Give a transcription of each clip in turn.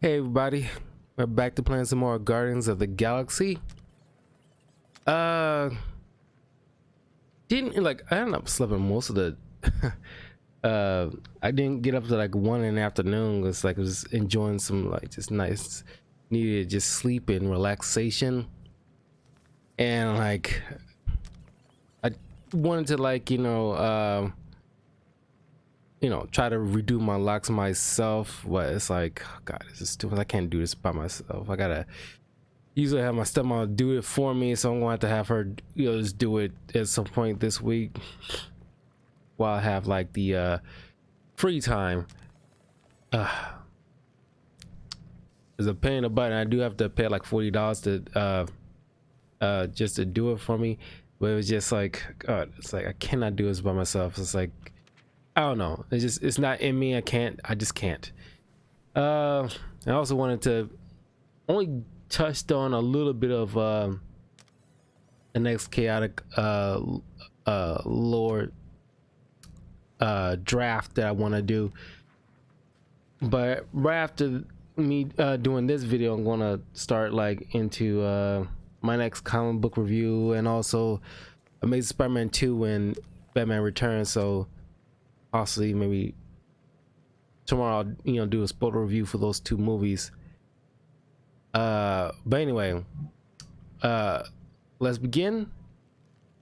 Hey everybody, we're back to playing some more Guardians of the Galaxy. Didn't like I ended up sleeping most of the I didn't get up to like 1 in the afternoon. It's like I was enjoying some like just nice needed just sleep and relaxation. And like I wanted to like, try to redo my locks myself, but it's like, oh God, this is stupid. I can't do this by myself. I gotta usually have my stepmom do it for me, so I'm going to have her, just do it at some point this week while I have like the free time. There's a pain in the butt, and I do have to pay like $40 to just to do it for me. But it was just like, God, it's like I cannot do this by myself. It's like, I don't know. It's not in me. I just can't. I also wanted to only touched on a little bit of the next chaotic lore draft that I want to do. But right after me doing this video, I'm gonna start like into my next comic book review, and also Amazing Spider-Man 2 and Batman Returns. So possibly maybe tomorrow I'll do a spoiler review for those two movies. But anyway, let's begin.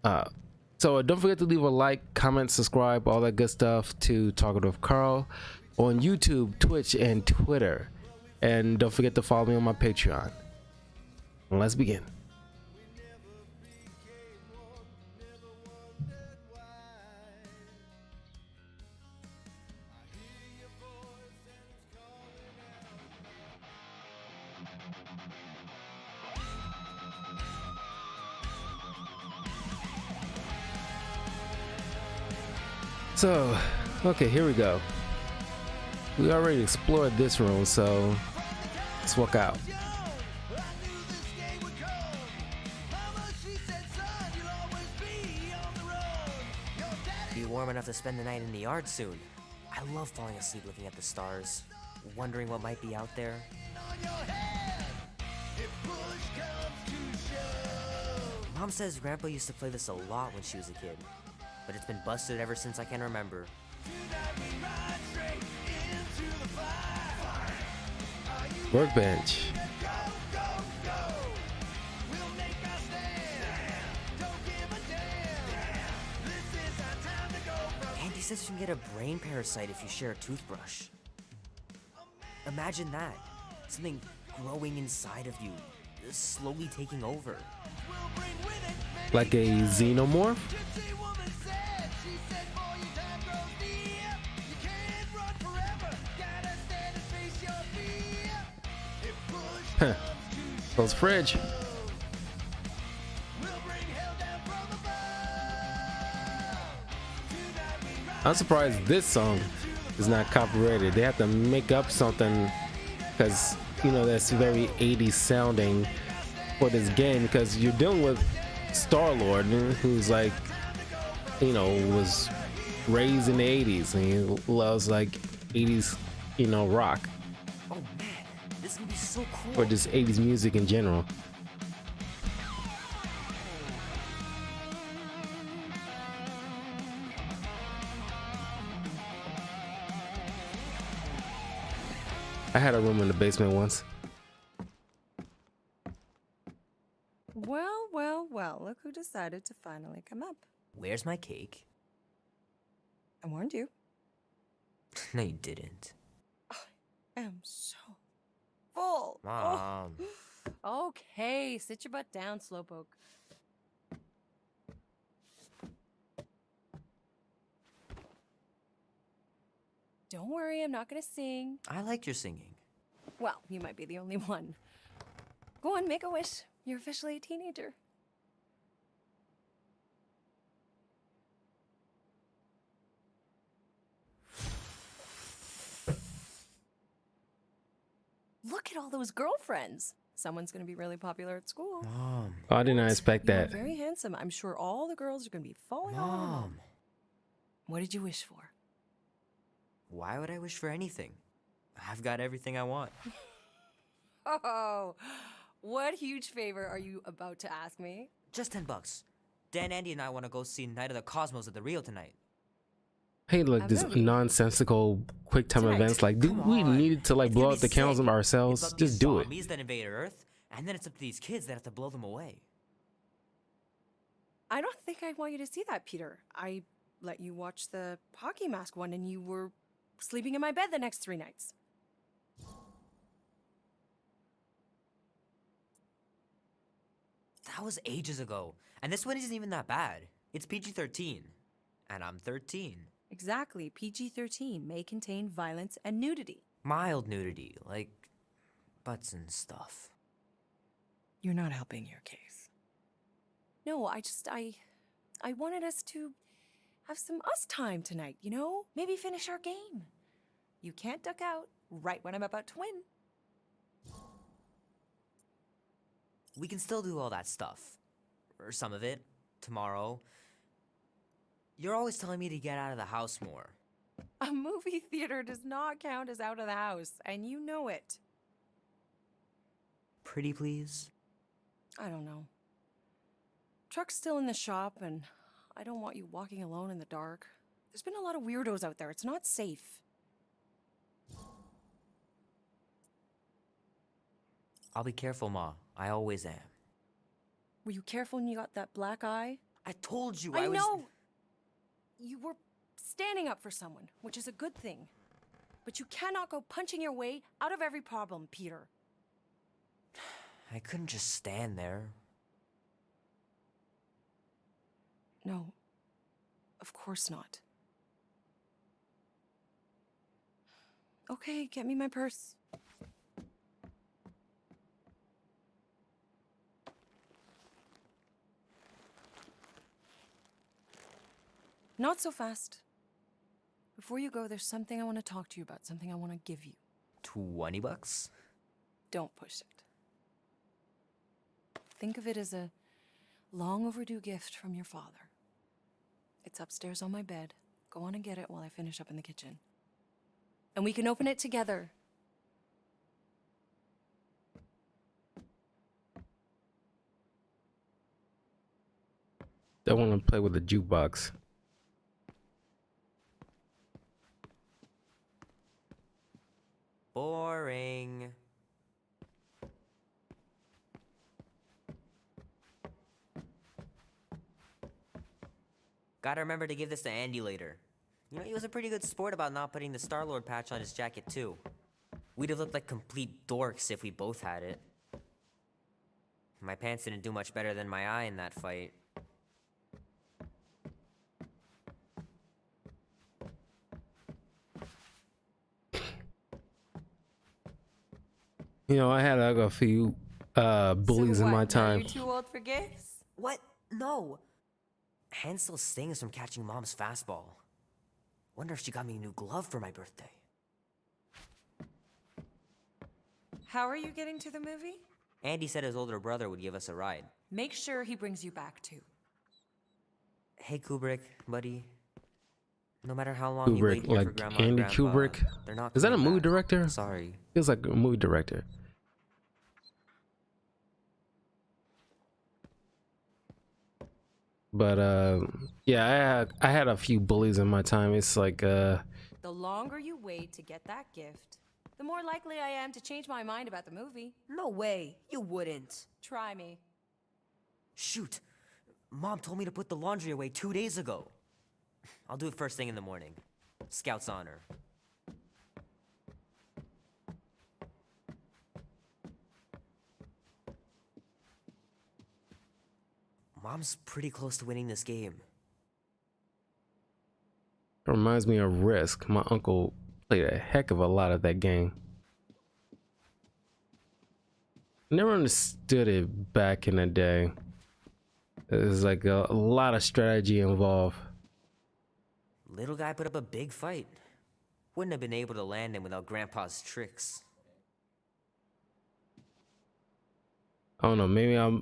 So don't forget to leave a like, comment, subscribe, all that good stuff to Talking with Carl on YouTube, Twitch, and Twitter. And don't forget to follow me on my Patreon. Let's begin. So, okay, here we go. We already explored this room, so let's walk out. Be warm enough to spend the night in the yard soon. I love falling asleep looking at the stars, wondering what might be out there. Mom says Grandpa used to play this a lot when she was a kid, but it's been busted ever since I can remember. Workbench. Andy says you can get a brain parasite if you share a toothbrush. Imagine that. Something growing inside of you, slowly taking over. Like a xenomorph? Huh. Close fridge. I'm surprised this song is not copyrighted. They have to make up something because that's very 80s sounding for this game, because you're dealing with Star-Lord, who's like was raised in the 80s and he loves like 80s rock. Oh man, this would be so cool. Or just 80s music in general. I had a room in the basement once. Well, look who decided to finally come up. Where's my cake? I warned you. No, you didn't. I am so full. Mom. Oh. Okay, sit your butt down, Slowpoke. Don't worry, I'm not gonna sing. I liked your singing. Well, you might be the only one. Go on, make a wish. You're officially a teenager. Look at all those girlfriends. Someone's gonna be really popular at school. Mom. Oh, I did not expect You're that. very handsome. I'm sure all the girls are gonna be falling all over. Mom. What did you wish for? Why would I wish for anything? I've got everything I want. Oh, what huge favor are you about to ask me? Just $10. Dan, Andy, and I want to go see Night of the Cosmos at the Rio tonight. Hey, like A this movie? nonsensical quick time Tonight. events. Like, Come dude, we on. needed to like It's blow gonna up be the council sick. It's ourselves. about these Just do it. zombies that invade Earth, and then it's up to these kids that have to blow them away. I don't think I want you to see that, Peter. I let you watch the hockey mask one and you were sleeping in my bed the next 3 nights. That was ages ago. And this one isn't even that bad. It's PG-13. And I'm 13. Exactly. PG-13 may contain violence and nudity. Mild nudity, like butts and stuff. You're not helping your case. No, I wanted us to have some us time tonight, you know? Maybe finish our game. You can't duck out right when I'm about to win. We can still do all that stuff. Or some of it. Tomorrow. You're always telling me to get out of the house more. A movie theater does not count as out of the house, and you know it. Pretty please? I don't know. Truck's still in the shop, and I don't want you walking alone in the dark. There's been a lot of weirdos out there. It's not safe. I'll be careful, Ma. I always am. Were you careful when you got that black eye? I told you I was... know! You were standing up for someone, which is a good thing. But you cannot go punching your way out of every problem, Peter. I couldn't just stand there. No, of course not. Okay, get me my purse. Not so fast. Before you go, there's something I want to talk to you about, something I want to give you. $20? Don't push it. Think of it as a long overdue gift from your father. It's upstairs on my bed. Go on and get it while I finish up in the kitchen. And we can open it together. I want to play with the jukebox. Boring. Gotta remember to give this to Andy later. You know, he was a pretty good sport about not putting the Star-Lord patch on his jacket, too. We'd have looked like complete dorks if we both had it. My pants didn't do much better than my eye in that fight. You know, I had like a few bullies So in what, my now time. you're too old for gifts? What? No. Hand still stings from catching Mom's fastball. Wonder if she got me a new glove for my birthday. How are you getting to the movie? Andy said his older brother would give us a ride. Make sure he brings you back too. Hey, Kubrick, buddy. No matter how long you wait Kubrick, here for like Grandma Andy and Grandpa, Kubrick. they're not Is that a coming movie back. director? Sorry. Feels like a movie director. But yeah, I had a few bullies in my time. It's like The longer you wait to get that gift, the more likely I am to change my mind about the movie. No way. You wouldn't. Try me. Shoot. Mom told me to put the laundry away 2 days ago. I'll do it first thing in the morning. Scout's honor. Mom's pretty close to winning this game. it reminds me of Risk. My uncle played a heck of a lot of that game. Never understood it back in the day. There's like a lot of strategy involved. Little guy put up a big fight. Wouldn't have been able to land him without Grandpa's tricks. I don't know, maybe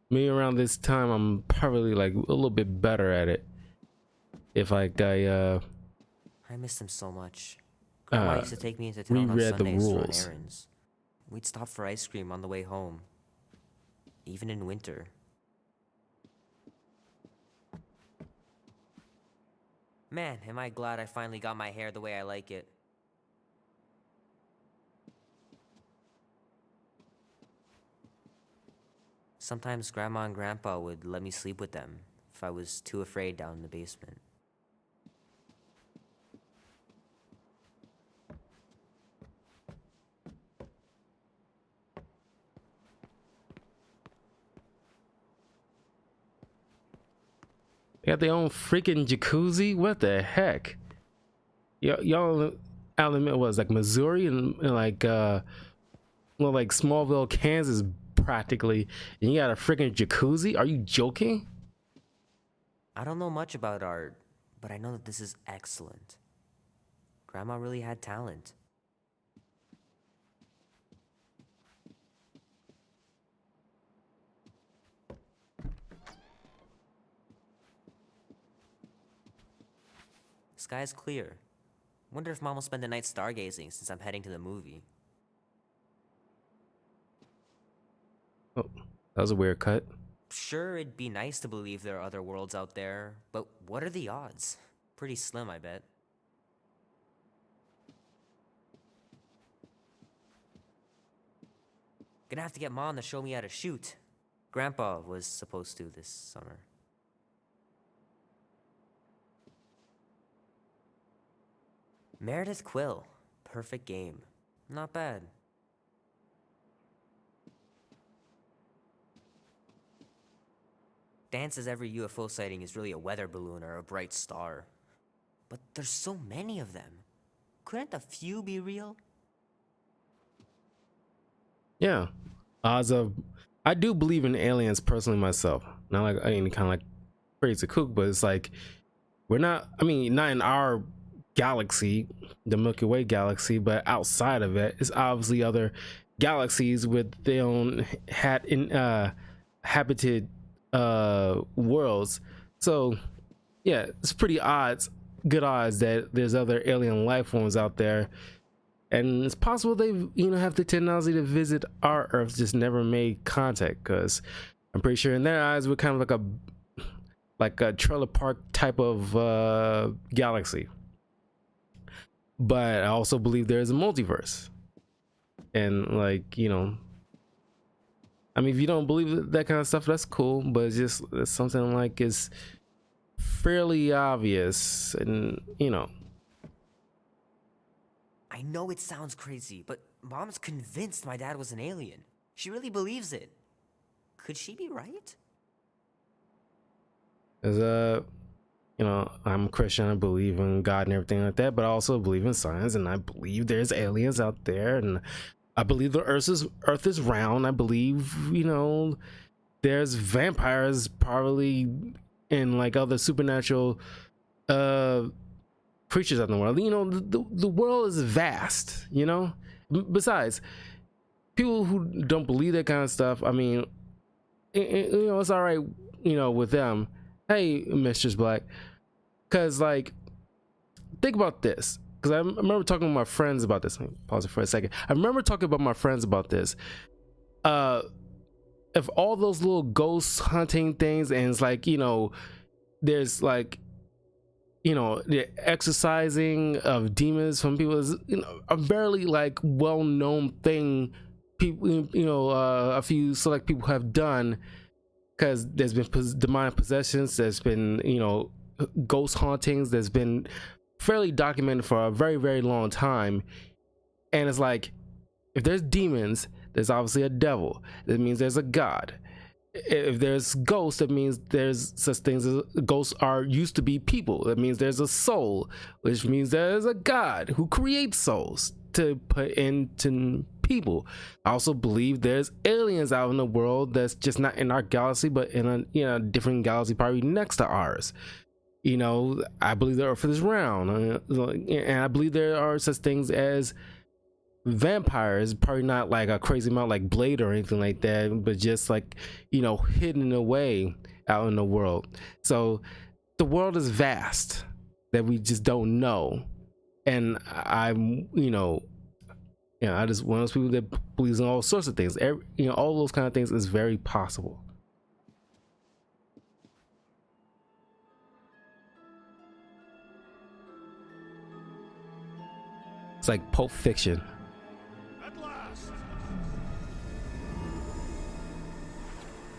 maybe around this time I'm probably like a little bit better at it. If like I miss him so much. Grandma used to take me into town on reread the Sundays to run rules. errands. We'd stop for ice cream on the way home, even in winter. Man, am I glad I finally got my hair the way I like it. Sometimes Grandma and Grandpa would let me sleep with them if I was too afraid down in the basement. They got their own freaking jacuzzi. What the heck? Y'all out in was like Missouri and like well, like Smallville, Kansas, practically, and you got a freaking jacuzzi? Are you joking? I don't know much about art, but I know that this is excellent. Grandma really had talent. Sky's clear. Wonder if Mom will spend the night stargazing since I'm heading to the movie. Oh, that was a weird cut. Sure, it'd be nice to believe there are other worlds out there, but what are the odds? Pretty slim, I bet. Gonna have to get Mom to show me how to shoot. Grandpa was supposed to this summer. Meredith Quill. Perfect game. Not bad. Dan says every UFO sighting is really a weather balloon or a bright star. But there's so many of them. Couldn't a few be real? Yeah, odds of I do believe in aliens personally myself. Not like any kind of like crazy kook, but it's like we're not. I mean, not in our galaxy, the Milky Way galaxy, but outside of it, it's obviously other galaxies with their own habited worlds. So yeah, it's pretty good odds that there's other alien life forms out there, and it's possible they have the technology to visit our Earth, just never made contact. Because I'm pretty sure in their eyes we're kind of like a trailer park type of galaxy. But I also believe there's a multiverse, and like I mean, if you don't believe that kind of stuff, that's cool, but it's something like it's fairly obvious, and I know it sounds crazy, but Mom's convinced my dad was an alien. She really believes it. Could she be right? as I'm a Christian, I believe in God and everything like that, but I also believe in science, and I believe there's aliens out there, and I believe the Earth is round. I believe there's vampires probably, and like other supernatural creatures out in the world. The world is vast. Besides, people who don't believe that kind of stuff, I mean, it's all right, with them. Hey, Mistress Black, because like, think about this. Because I remember talking to my friends about this. Let me pause it for a second. I remember talking about my friends about this. If all those little ghost hunting things, and it's like there's like the exercising of demons from people is a very like well-known thing. People, a few select people have done, because there's been demonic possessions, there's been ghost hauntings, there's been fairly documented for a very, very long time. And it's like, if there's demons, there's obviously a devil. That means there's a god. If there's ghosts, that means there's such things as ghosts used to be people. That means there's a soul, which means there's a god who creates souls to put into people. I also believe there's aliens out in the world that's just not in our galaxy, but in a different galaxy, probably next to ours. I believe the Earth is round, and I believe there are such things as vampires, probably not like a crazy amount like Blade or anything like that, but just like hidden away out in the world. So the world is vast that we just don't know. and I'm, I just one of those people that believes in all sorts of things. All those kind of things is very possible. It's like Pulp Fiction. At last.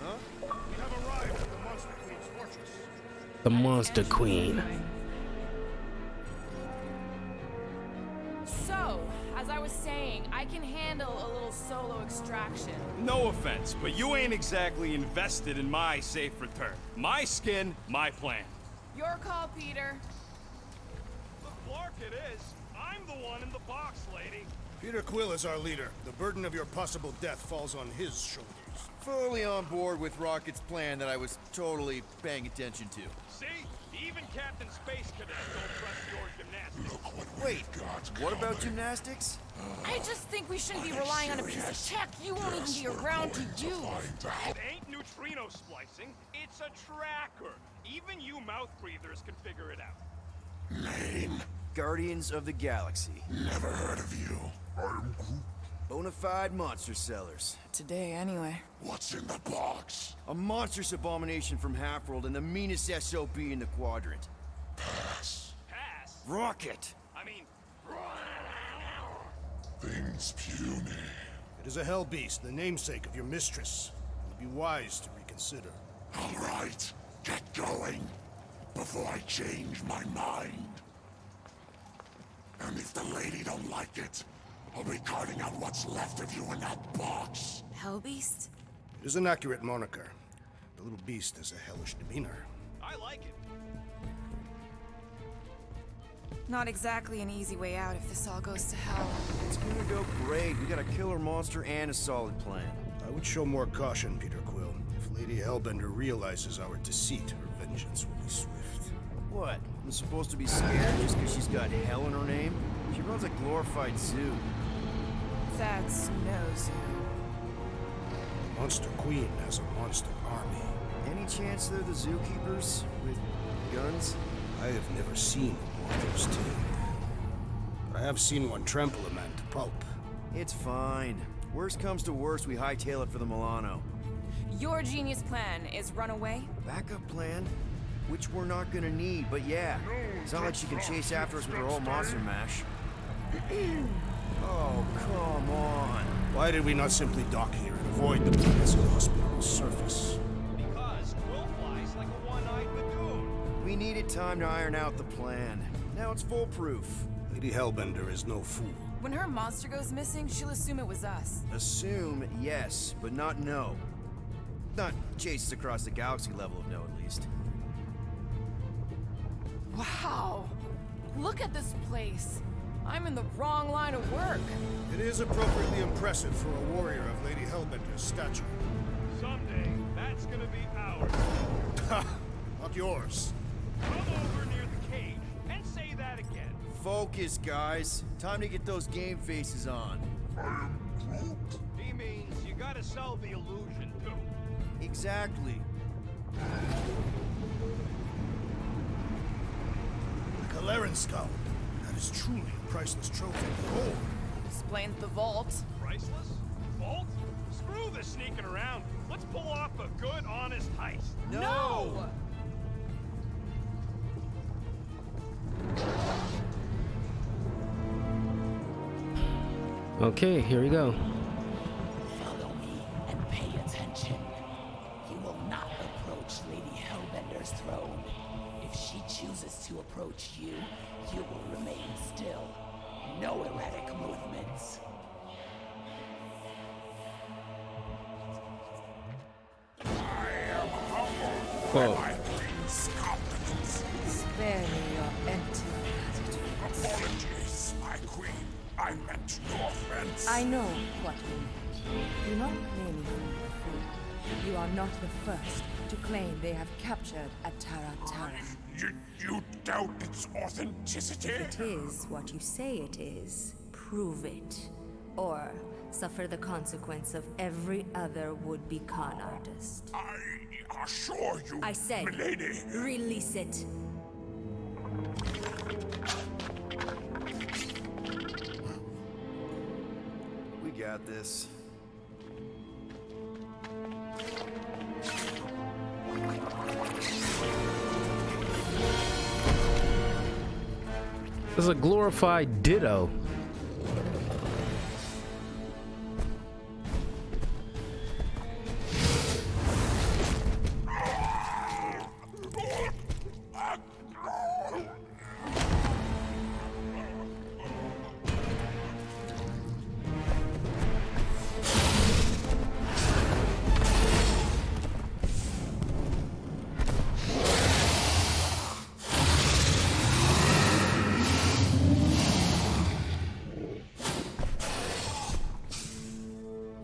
Huh? We have arrived at the Monster Queen's fortress. The Monster Queen. So, as I was saying, I can handle a little solo extraction. No offense, but you ain't exactly invested in my safe return. My skin, my plan. Your call, Peter. The Clark it is. I'm the one in the box, lady. Peter Quill is our leader. The burden of your possible death falls on his shoulders. Fully on board with Rocket's plan that I was totally paying attention to. See? Even Captain Space Cadets don't trust your gymnastics. Wait, what about gymnastics? I just think we shouldn't be relying on a piece of tech you won't even be around to use. It ain't neutrino splicing, it's a tracker. Even you mouth breathers can figure it out. Name? Guardians of the Galaxy. Never heard of you. I'm Groot. Bonafide monster sellers. Today, anyway. What's in the box? A monstrous abomination from Half-World and the meanest SOB in the quadrant. Pass. Pass? Rocket! I mean, Things puny. It is a hell beast, the namesake of your mistress. It would be wise to reconsider. All right, get going before I change my mind. And if the lady don't like it, I'll be carting out what's left of you in that box. Hellbeast? It is an accurate moniker. The little beast has a hellish demeanor. I like it. Not exactly an easy way out if this all goes to hell. It's gonna go great. We got a killer monster and a solid plan. I would show more caution, Peter Quill. If Lady Hellbender realizes our deceit, her vengeance will be swift. What? I'm supposed to be scared just because she's got hell in her name? She runs a glorified zoo. That's no zoo. The Monster Queen has a monster army. Any chance they're the zookeepers? With guns? I have never seen one of those tamed. But I have seen one trample a man to pulp. It's fine. Worst comes to worst, we hightail it for the Milano. Your genius plan is run away? Backup plan? Which we're not gonna need, but yeah. It's not like she can chase after us with her whole monster mash. Oh, come on. Why did we not simply dock here and avoid the planet's inhospitable surface? Because Quill flies like a one-eyed baboon. We needed time to iron out the plan. Now it's foolproof. Lady Hellbender is no fool. When her monster goes missing, she'll assume it was us. Assume yes, but not no. Not chase us across the galaxy level of no, at least. Wow! Look at this place. I'm in the wrong line of work. It is appropriately impressive for a warrior of Lady Hellbender's stature. Someday, that's gonna be ours. Ha! Not yours. Come over near the cage and say that again. Focus, guys. Time to get those game faces on. He means you gotta sell the illusion, too. Exactly. The Kaleran skull. That is truly a priceless trophy. Behold. Explains the vault. Priceless? Vault? Screw the sneaking around. Let's pull off a good, honest heist. No! Okay, here we go. Follow me and pay attention. You will not approach Lady Hellbender's throne. If she chooses to approach you, you will remain still. No erratic movements. Whoa. Spare me your empty gratitude. Apologies, my queen. I meant no offense. I know what you meant. Do not play me for a fool. You are not the first to claim they have captured a Tara. You doubt its authenticity? If it is what you say it is, prove it. Or suffer the consequence of every other would-be con artist. I assure you, I said, milady. release it. got this. This is a glorified Ditto.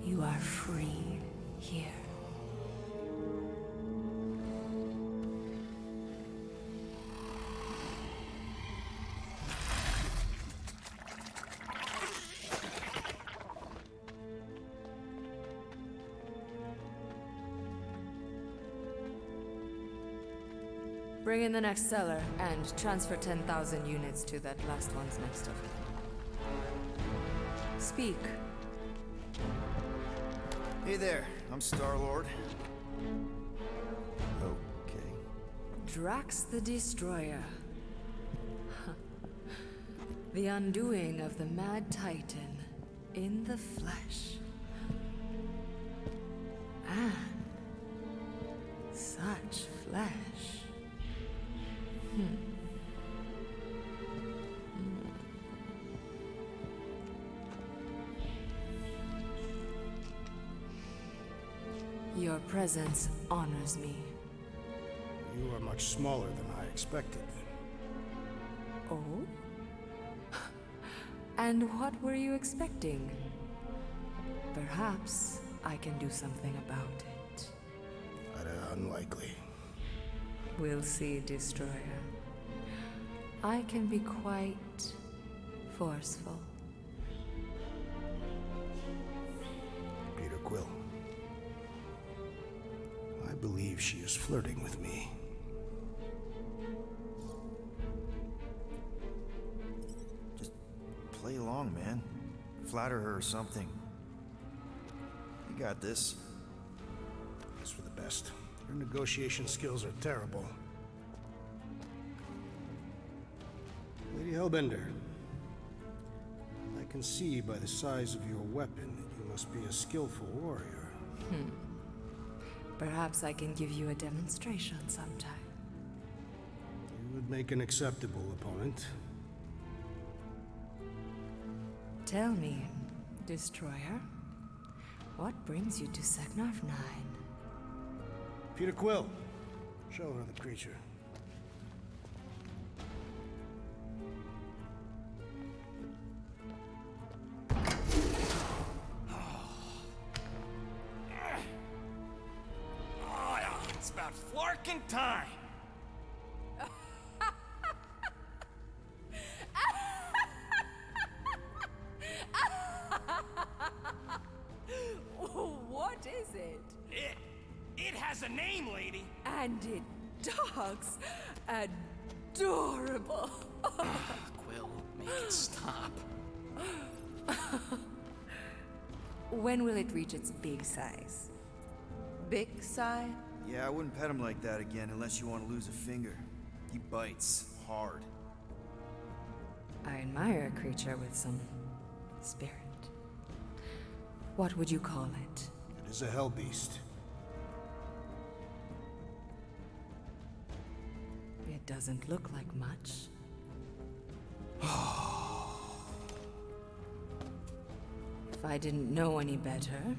You are free here. Bring in the next seller and transfer 10,000 units to that last one's next of it. Speak. Hey there, I'm Star-Lord. Okay. Drax the Destroyer. The undoing of the Mad Titan in the flesh. And such flesh. Your presence honors me. You are much smaller than I expected. Oh? And what were you expecting? Perhaps I can do something about it. Unlikely. We'll see, Destroyer. I can be quite forceful. Peter Quill. I believe she is flirting with me. Just play along, man. Flatter her or something. You got this. It's for the best. Your negotiation skills are terrible. Lady Hellbender, I can see by the size of your weapon that you must be a skillful warrior. Perhaps I can give you a demonstration sometime. You would make an acceptable opponent. Tell me, Destroyer, what brings you to Seknarf 9? Peter Quill, show her the creature. It's about flarkin' time. What is it? It has a name, lady. And it talks adorable. Quill, make it stop. When will it reach its big size? Big size? Yeah, I wouldn't pet him like that again unless you want to lose a finger. He bites hard. I admire a creature with some spirit. What would you call it? It is a hell beast. It doesn't look like much. If I didn't know any better,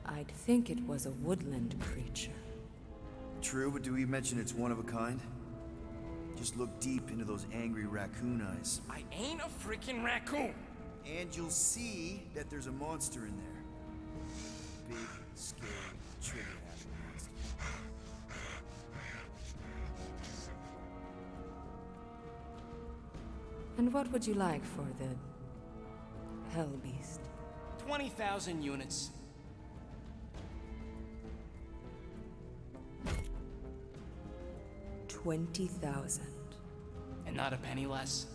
I'd think it was a woodland creature. True, but do we mention it's one of a kind? Just look deep into those angry raccoon eyes. I ain't a freaking raccoon. And you'll see that there's a monster in there. Big, scary, trigger-happy monster. And what would you like for the hell beast? 20,000 units. 20,000. And not a penny less.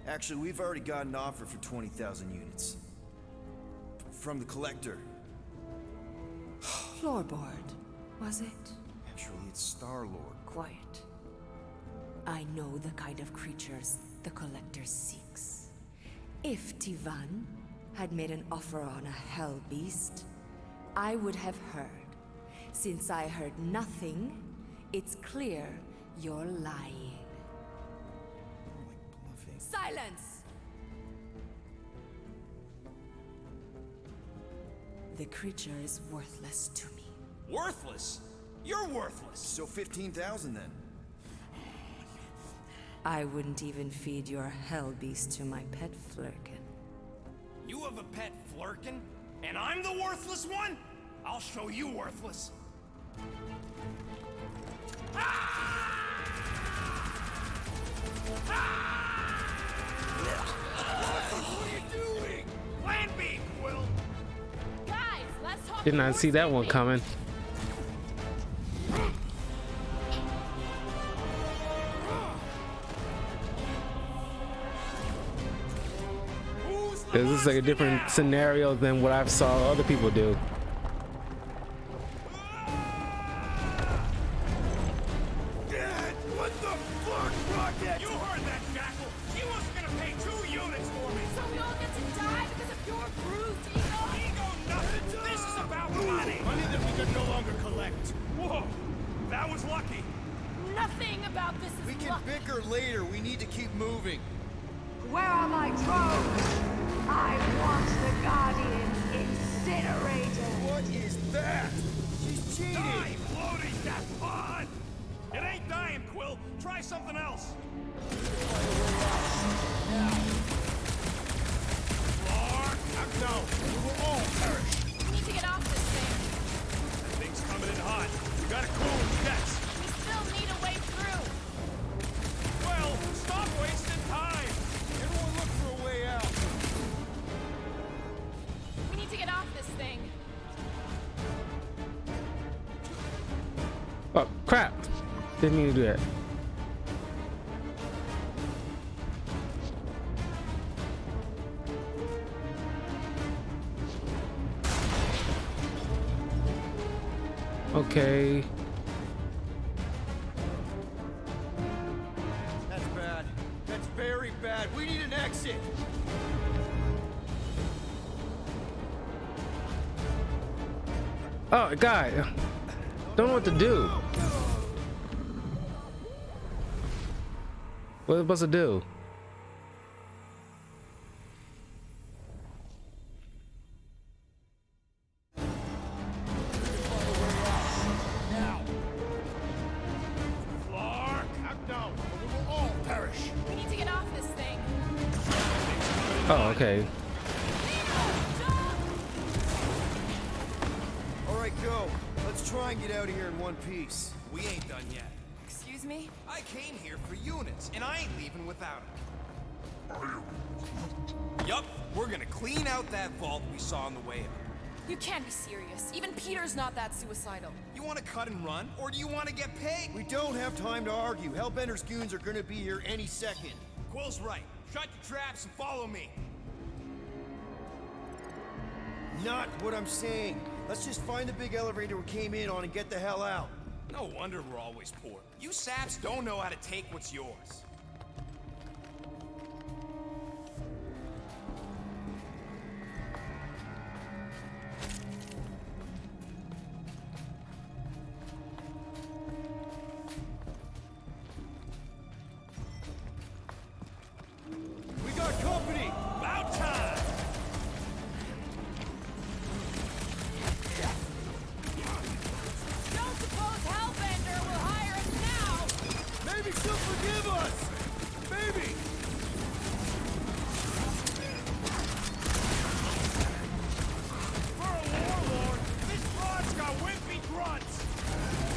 Actually, we've already got an offer for 20,000 units. From the Collector. Floorboard, was it? Actually, it's Star-Lord. Quiet. I know the kind of creatures the Collector seeks. If Tivan had made an offer on a hell beast, I would have heard. Since I heard nothing, it's clear you're lying. Bluffing. Silence! The creature is worthless to me. Worthless? You're worthless. So 15,000 then. I wouldn't even feed your hell beast to my pet Flurkin. You have a pet Flurkin? And I'm the worthless one? I'll show you worthless. What are you doing? Plan B, Quill. Guys, let's talk. Did not see that one coming. This is like a different scenario than what I've saw other people do. What the fuck, Rocket? You heard that, Jackal. She wasn't gonna pay 2 units for me. So we all get to die because of your bruised ego? Ego nothing. This is about money. Money that we can no longer collect. Whoa, that was lucky. Nothing about this is We can luck. bicker later. We need to keep moving. Where are my drones? I want the Guardian incinerated. What is that? She's cheating. Die, floating that pod. It ain't dying, Quill. Try something else. Clark, no. We will all perish. We need to get off this thing. That thing's coming in hot. We gotta cool its jets. We still need a way through. Well, stop wasting time. Everyone look for a way out. We need to get off this thing. Oh crap! Didn't mean to do that. Okay. That's bad. That's very bad. We need an exit. Oh, God. Don't know what to do. What am I supposed to do? Clark, no. Or we will all perish. We need to get off this thing. Oh, okay. All right, go. Let's try and get out of here in one piece. We ain't done yet. Excuse me? I came here for units, and I ain't leaving without them. Yup, we're gonna clean out that vault we saw on the way up. You can't be serious. Even Peter's not that suicidal. You wanna cut and run, or do you wanna get paid? We don't have time to argue. Hellbender's goons are gonna be here any second. Quill's right. Shut your traps and follow me. Not what I'm saying. Let's just find the big elevator we came in on and get the hell out. No wonder we're always poor. You saps don't know how to take what's yours. We got company! About time! Don't suppose Hellbender will hire us now! Maybe she'll forgive us! Maybe! For a warlord, this broad's got wimpy grunts!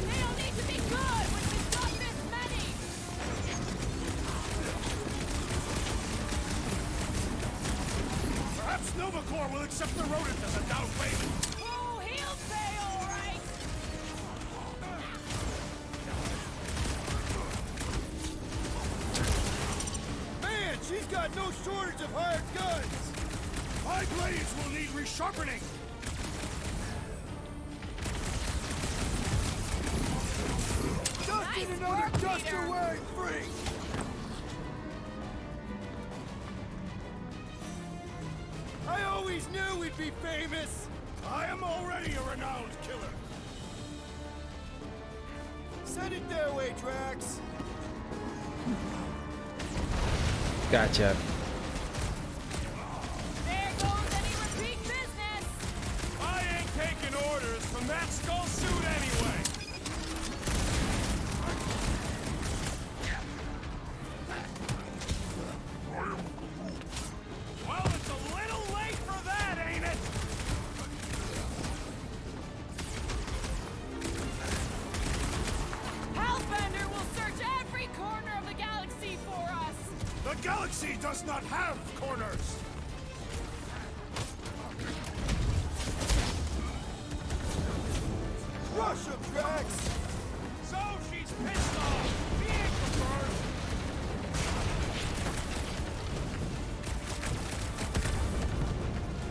They don't need to be good when we've got this many! Perhaps Novacor will accept the rodent as a down payment. Oh, he'll pay all right! Man, she's got no shortage of hired guns! My blades will need resharpening! Just Nice in another work, duster Peter. wearing freak! I always knew we'd be famous! I am already a renowned killer! Send it their way, Drax! Gotcha. There goes any repeat business. I ain't taking orders from that skull suit anyway. Well, it's a little late for that, ain't it? Hellbender will search every corner of the galaxy for us. The galaxy does not have corners! Rush him, Drax! So she's pissed off. She ain't the first.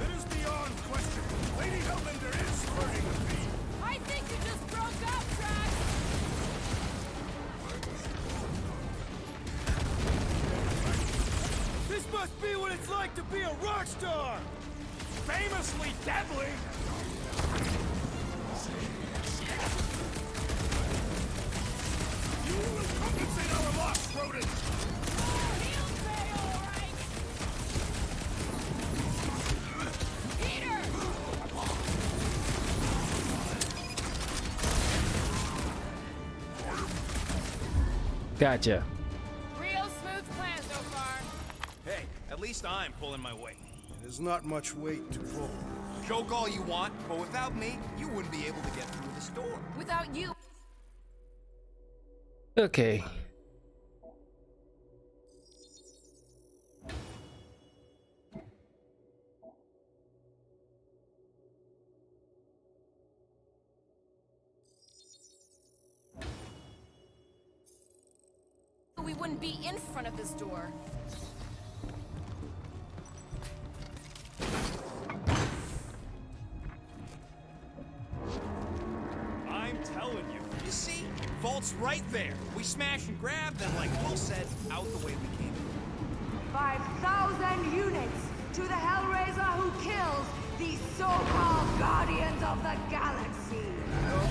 It is beyond question. Lady Hellbender is flirting with me. I think you just broke up, Drax. This must be what it's like to be a rock star! Famously deadly. You will compensate our loss, rodent! He'll pay all right. Peter! Gotcha. Real smooth plan so far. Hey, at least I'm pulling my weight. There's not much weight to pull. Joke all you want, but without me, you wouldn't be able to get through this door. Without you. Okay. We wouldn't be in front of this door. I'm telling you. You see? Vault's right there. We smash and grab, then like Will said, out the way we came. 5,000 units to the Hellraiser who kills these so-called Guardians of the Galaxy.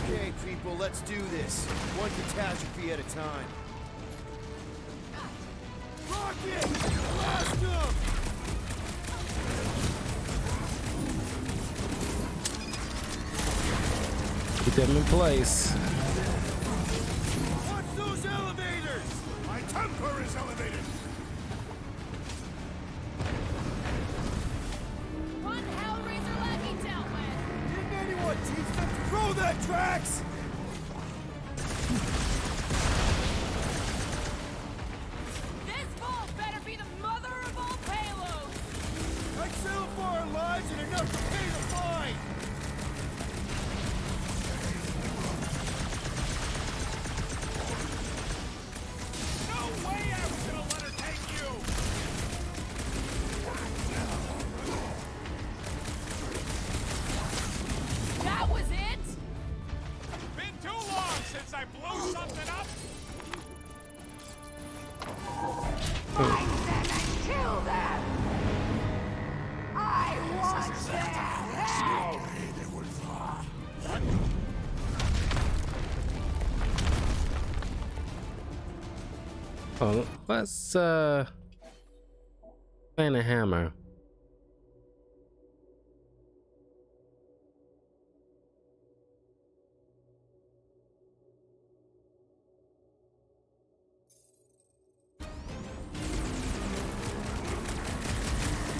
Okay, people, let's do this. One catastrophe at a time. Rocket! Blast him! Keep them in place. Watch those elevators! My temper is elevated! One Hellraiser left he dealt with. Didn't anyone teach them to throw that, Drax? This vault better be the mother of all payloads. I'd settle for our lives and enough to pay the fine! No way I was gonna let her take you! That was it? Been too long since I blew something up! Find them and kill them! I want their head! Oh, let's find a hammer.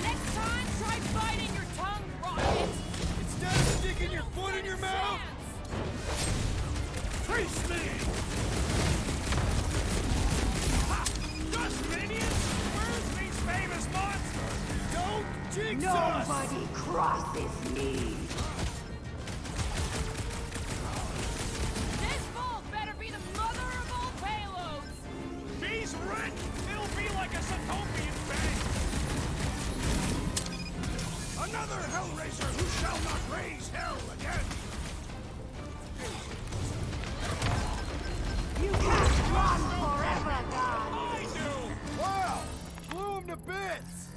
Next time, try biting your tongue, Rocket. Instead of sticking your foot in your mouth! Trace me! Just minions? Where's these famous monsters? Don't jinx us! Nobody crosses me! This vault better be the mother of all payloads. She's rich! It'll be like a Sotopian bank! Hellraiser who shall not raise hell again! You can't run forever, God! I do! Wow! Blew him to bits!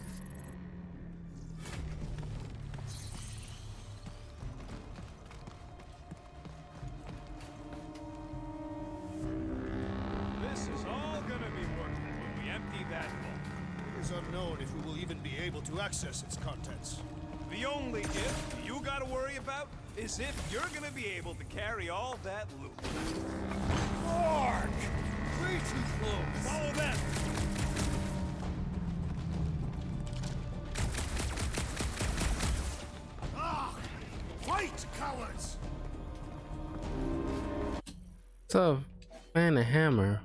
This is all gonna be worth it when we empty that vault. It is unknown if we will even be able to access its contents. The only if you gotta worry about is if you're gonna be able to carry all that loot. Mark! Way too close! Follow them! Ah! Fight, cowards! So, man, a hammer.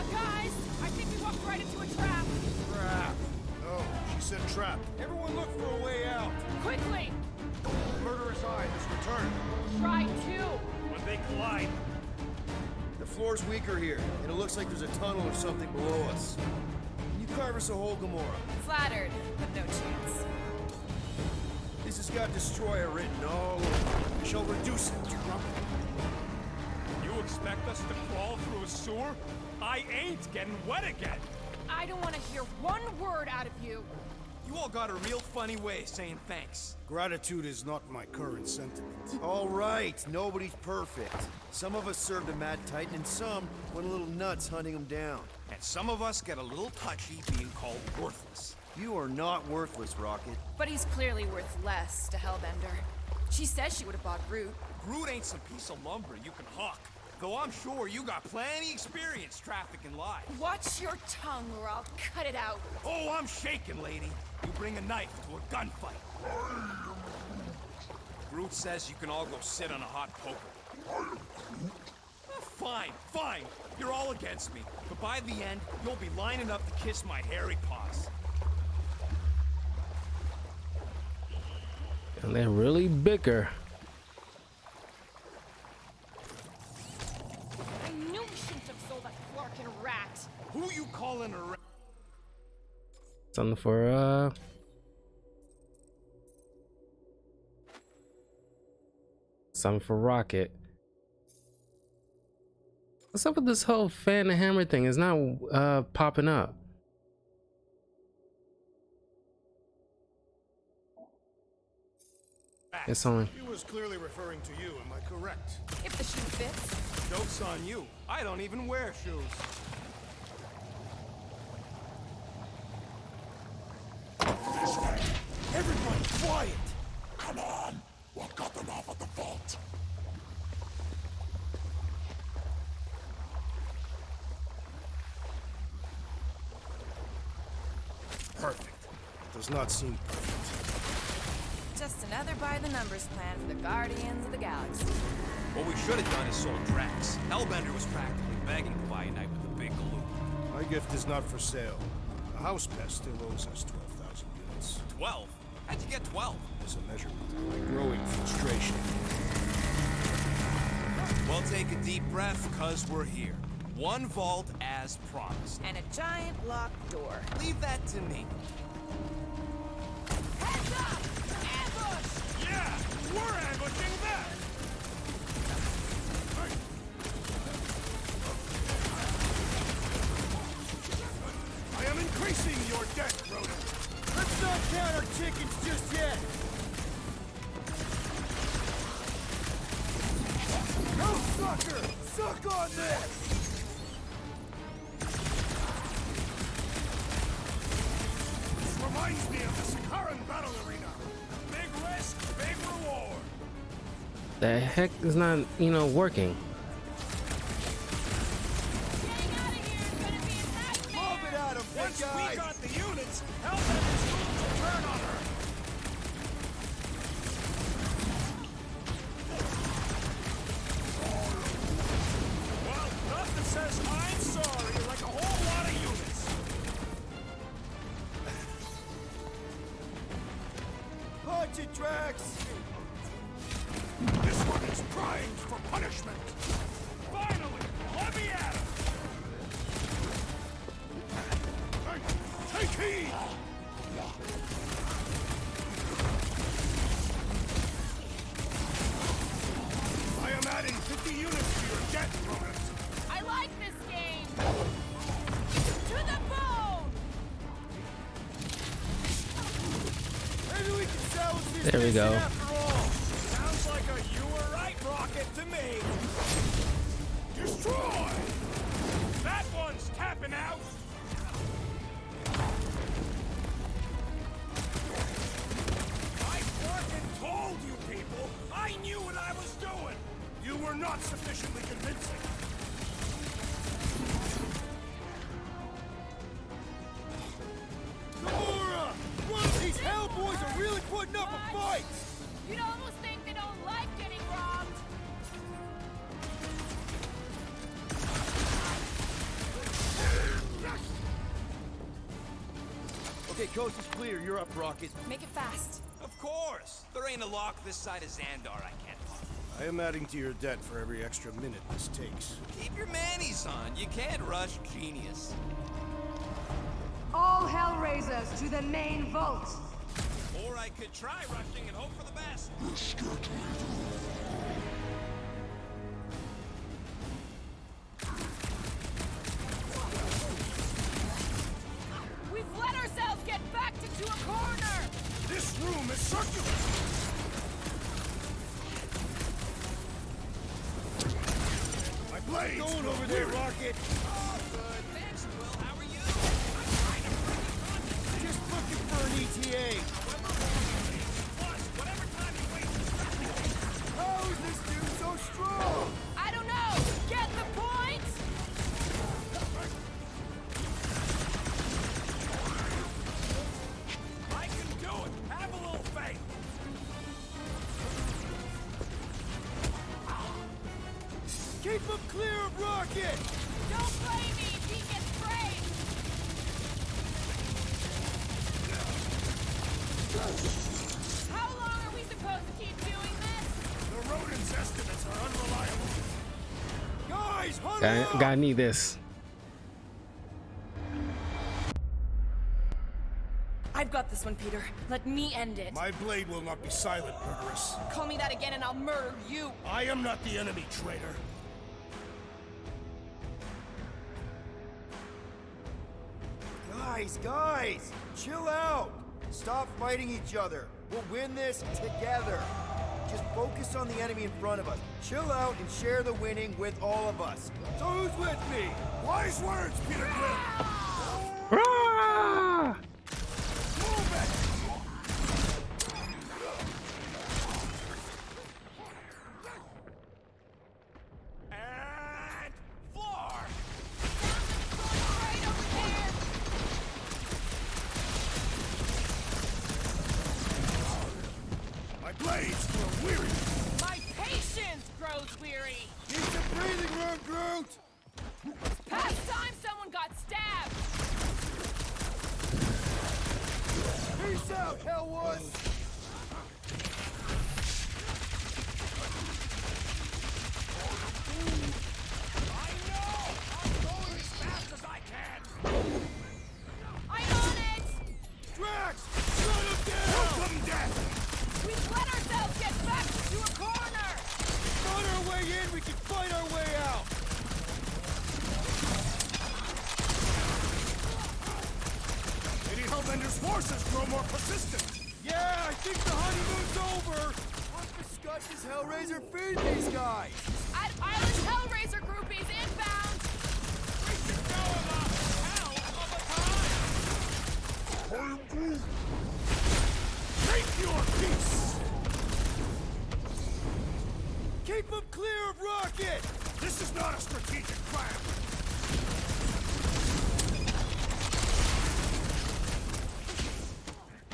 Guys, I think we walked right into a trap. Trap! No, she said trap. Everyone look for a way out. Quickly! Murderous eye has returned. Try to. When they collide, The floor's weaker here, and it looks like there's a tunnel or something below us. Can you carve us a hole, Gamora? Flattered, but no chance. This has got Destroyer written all over it. We shall reduce it to rubble. you expect us to crawl through a sewer? I ain't getting wet again! I don't want to hear one word out of you. You all got a real funny way of saying thanks. Gratitude is not my current sentiment. All right, nobody's perfect. Some of us served a Mad Titan, and some went a little nuts hunting him down. And some of us get a little touchy being called worthless. You are not worthless, Rocket. But he's clearly worth less to Hellbender. She says she would have bought Groot. Groot ain't some piece of lumber you can hawk. Though I'm sure you got plenty experience trafficking lives. Watch your tongue or I'll cut it out. Oh, I'm shaking, lady. You bring a knife to a gunfight. Groot says you can all go sit on a hot poker. Fine, fine. You're all against me. But by the end, you'll be lining up to kiss my hairy paws. And they really bicker. I knew we shouldn't have sold that Clarkin rat. Who you calling a rat? Something for something for Rocket. What's up with this whole fan and hammer thing? It's not popping up. It's on. He was clearly referring to you, am I correct? If the shoe fits. Joke's on you. I don't even wear shoes. This way! Everyone quiet! Come on! We'll cut them off at the vault. Perfect. Does not seem perfect. Just another by-the-numbers plan for the Guardians of the Galaxy. What we should have done is sold Drax. Hellbender was practically begging to buy a night with the big galoot. My gift is not for sale. The house pest still owes us 12,000 units. 12? How'd you get 12? As a measurement of my growing frustration. Well, take a deep breath, cause we're here. One vault as promised. And a giant locked door. Leave that to me. Heads up! Ambush! Yeah, we're ambushing them! I am increasing your debt, rodent! Let's not count our chickens just yet! Go, sucker! Suck on this! This reminds me of the Sakaran battle arena. Big risk, big reward. The heck is not, working. Getting out of here is gonna be a nightmare! Mob it at him, big Once guy! we got the units, Hellbender's going to turn on her. Well, nothing says I'm sorry like a whole lot of units. Watch it, Drax! This one is primed for punishment. Finally! Let me at him! Take heed! I am adding 50 units to your debt, Ronan. I like this game. To the bone. Maybe we can salvage this There we mission go. after all! Sounds like a you were right rocket to me. Destroy! That one's tapping out. I fucking told you people. I knew what I was doing. You were not sufficiently convincing. Gamora! One of these Hellboys are really putting up a fight! You'd almost think they don't like getting robbed. Okay, coast is clear. You're up, Rocket. Make it fast. Of course. There ain't a lock this side of Xandar I can't find. I am adding to your debt for every extra minute this takes. Keep your manis on. You can't rush genius. All Hellraisers to the main vault. Or I could try rushing and hope for the best. We've let ourselves get backed into a corner. This room is circular. My blades Going will over there, weary. Rocket! Oh, good. Thanks, Will. How are you? I'm trying to bring you content. Just looking for an ETA! Plus, whatever time you waste distracting. How is this dude so strong? I don't know. Get the point? I can do it. Have a little faith. Keep him clear of Rocket! Don't blame me if he gets sprayed. How long are we supposed to keep doing this? The rodents' estimates are unreliable. Guys, huddle up! Gotta need this. I've got this one, Peter. Let me end it. My blade will not be silent, murderess. Call me that again and I'll murder you. I am not the enemy, traitor. Guys, chill out! Stop fighting each other. We'll win this together. Just focus on the enemy in front of us. Chill out and share the winning with all of us. So who's with me? Wise words, Peter Grill. Ah! Move it! And floor. Right over there. My blades grow weary. My patience grows weary. Need some breathing room, Groot! Past time someone got stabbed. Peace out, Hellwoods! I know. I'm going as fast as I can. I'm on it. Drax! Shut him down! Welcome death! We've let ourselves get backed into a corner. Fight our way in, we can fight our way out! Lady Hellbender's forces grow more persistent. Yeah, I think the honeymoon's over! What the scud does Hellraiser feed these guys? At Island Hellraiser groupies inbound. We should go about hell of a time. Take your peace! Keep him clear of Rocket! This is not a strategic plan.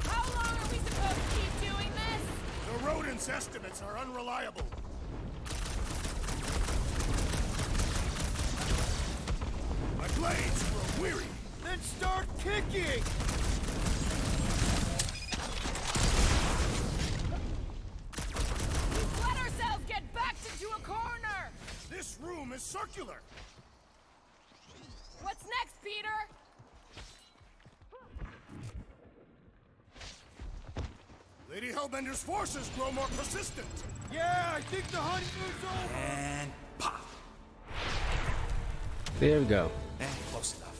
How long are we supposed to keep doing this? The rodents' estimates are unreliable. My blades grow weary. Then start kicking! circular! What's next, Peter? Lady Hellbender's forces grow more persistent. Yeah, I think the honeymoon's over! And pop. There we go. And close enough.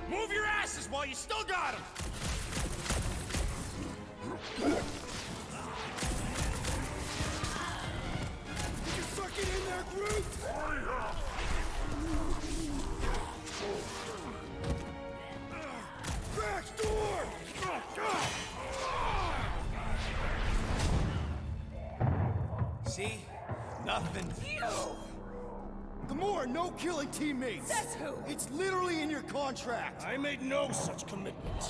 Move your asses while you still got them. You suck it in there, Groot! Back door! See? Nothing. Gamora, no killing teammates! Says who? It's literally in your contract! I made no such commitment.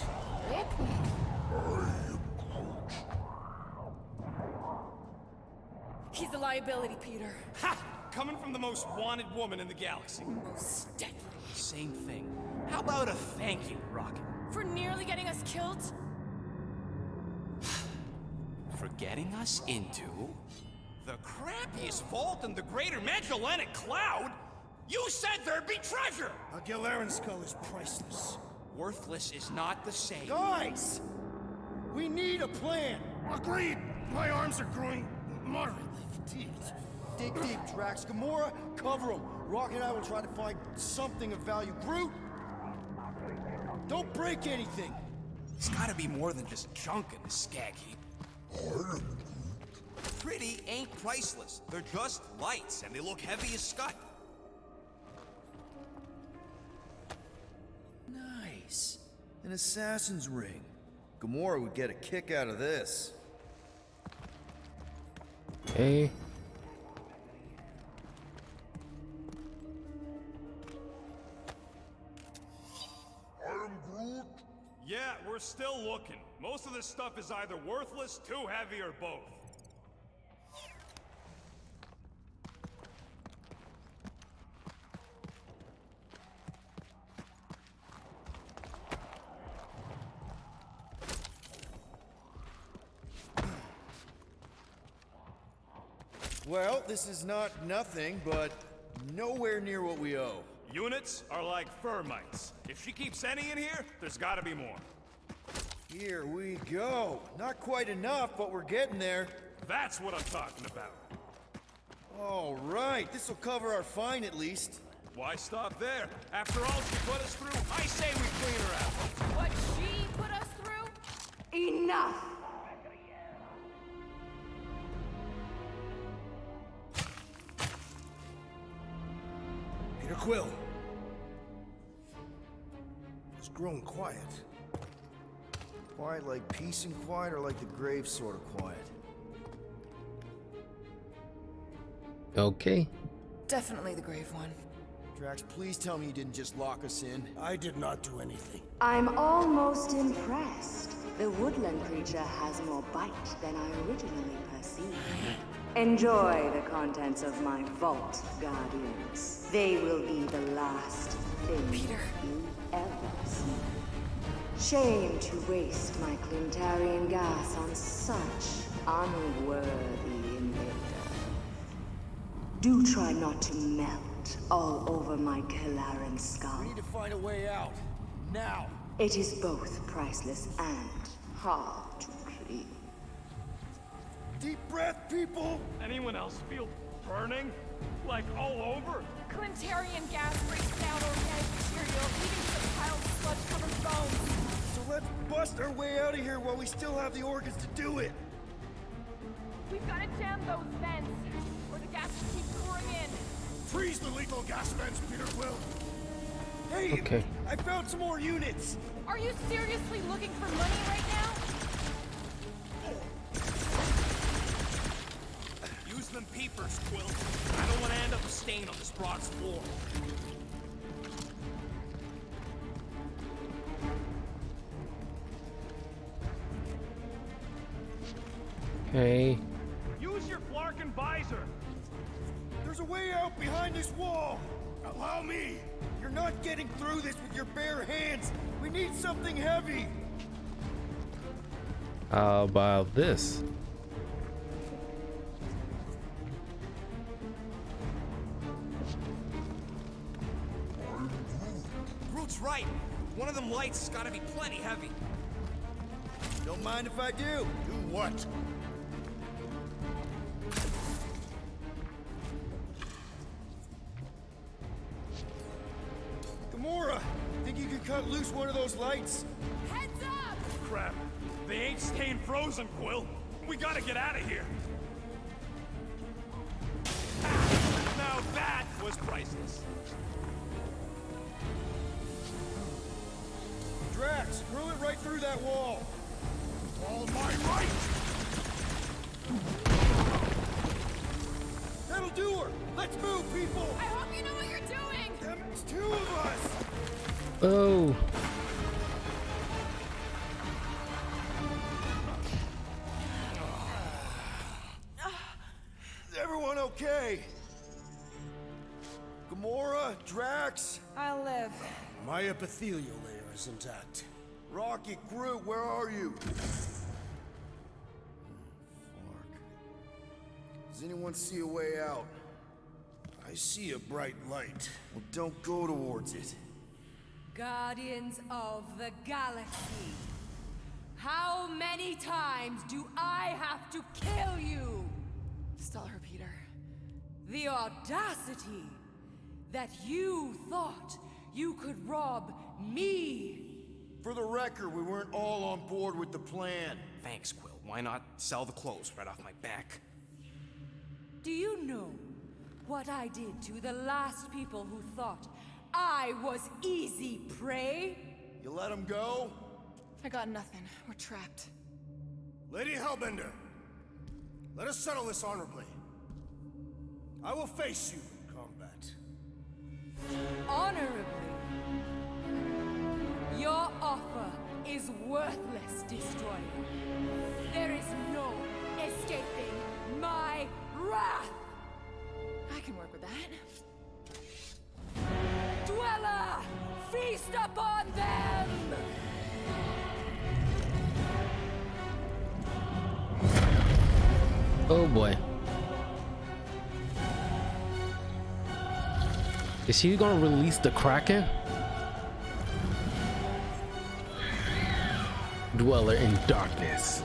He's a liability, Peter. Ha! Coming from the most wanted woman in the galaxy. Most deadly. Same thing. How about a thank you, Rocket? For nearly getting us killed? For getting us into the crappiest vault in the greater Magellanic Cloud? You said there'd be treasure! A Gilarian skull is priceless. Worthless is not the same. Guys! We need a plan! Agreed. My arms are growing moderately fatigued. Dig deep, Drax. Gamora, cover him. Rocket and I will try to find something of value. Groot! Don't break anything! It's gotta be more than just junk in the skag heap. Pretty ain't priceless. They're just lights, and they look heavy as scut. Nice. An assassin's ring. Gamora would get a kick out of this. Okay. Yeah, we're still looking. Most of this stuff is either worthless, too heavy, or both. Well, this is not nothing, but nowhere near what we owe. Units are like termites. If she keeps any in here, there's gotta be more. Here we go. Not quite enough, but we're getting there. That's what I'm talking about. All right, this'll cover our fine at least. Why stop there? After all she put us through, I say we clean her out. What she put us through? Enough! Peter Quill. It's grown quiet. Quiet like peace and quiet, or like the grave sort of quiet? Okay. Definitely the grave one. Drax, please tell me you didn't just lock us in. I did not do anything. I'm almost impressed. The woodland creature has more bite than I originally perceived. Enjoy the contents of my vault, Guardians. They will be the last thing Peter. you ever see. Shame to waste my Clintarian gas on such unworthy invader. Do try not to melt all over my Galaran skull. We need to find a way out. Now! It is both priceless and hard to clean. Deep breath, people! Anyone else feel burning? Like all over? Clintarian gas breaks down organic material, leaving to the pile of sludge-covered bones. So let's bust our way out of here while we still have the organs to do it! We've got to jam those vents, or the gas will keep pouring in. Freeze the lethal gas vents, Peter Quill. Hey! Okay. I found some more units! Are you seriously looking for money right now? Use them peepers, Quill. I don't want to end up a stain on this broad's floor. Okay. Use your Flarkin visor. There's a way out behind this wall! Allow me. You're not getting through this with your bare hands! We need something heavy! How about this? He's right. One of them lights has gotta be plenty heavy. Don't mind if I do. Do what? Gamora, think you could cut loose one of those lights? Heads up! Crap. They ain't staying frozen, Quill. We gotta get out of here. Now that was priceless. Drax, hurl it right through that wall. All my right! That'll do her. Let's move, people. I hope you know what you're doing! There's two of us. Oh. Is everyone okay? Gamora, Drax, I'll live. My epithelial layer is intact. Rocket, Groot, where are you? Does anyone see a way out? I see a bright light. Well, don't go towards it. Guardians of the Galaxy. How many times do I have to kill you? Stall her, Peter. The audacity that you thought you could rob me. For the record, we weren't all on board with the plan. Thanks, Quill. Why not sell the clothes right off my back? Do you know what I did to the last people who thought I was easy prey? You let him go? I got nothing. We're trapped. Lady Hellbender, let us settle this honorably. I will face you in combat. Honorably. Your offer is worthless, Destroyer. There is no escaping my wrath! I can work with that. Dweller! Feast upon them! Oh boy. Is she gonna release the Kraken? Dweller in darkness.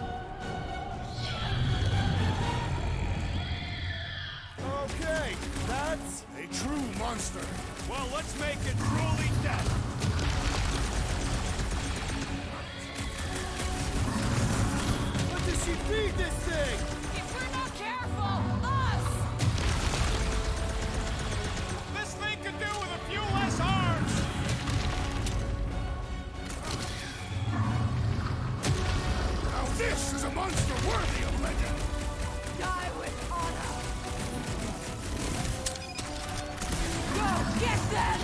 Okay, that's A true monster. Well, let's make it truly death. What does she feed this thing? If we're not careful, us! This thing could do with a few less arms. Now this is a monster worthy of legend. Die with honor! Go get them!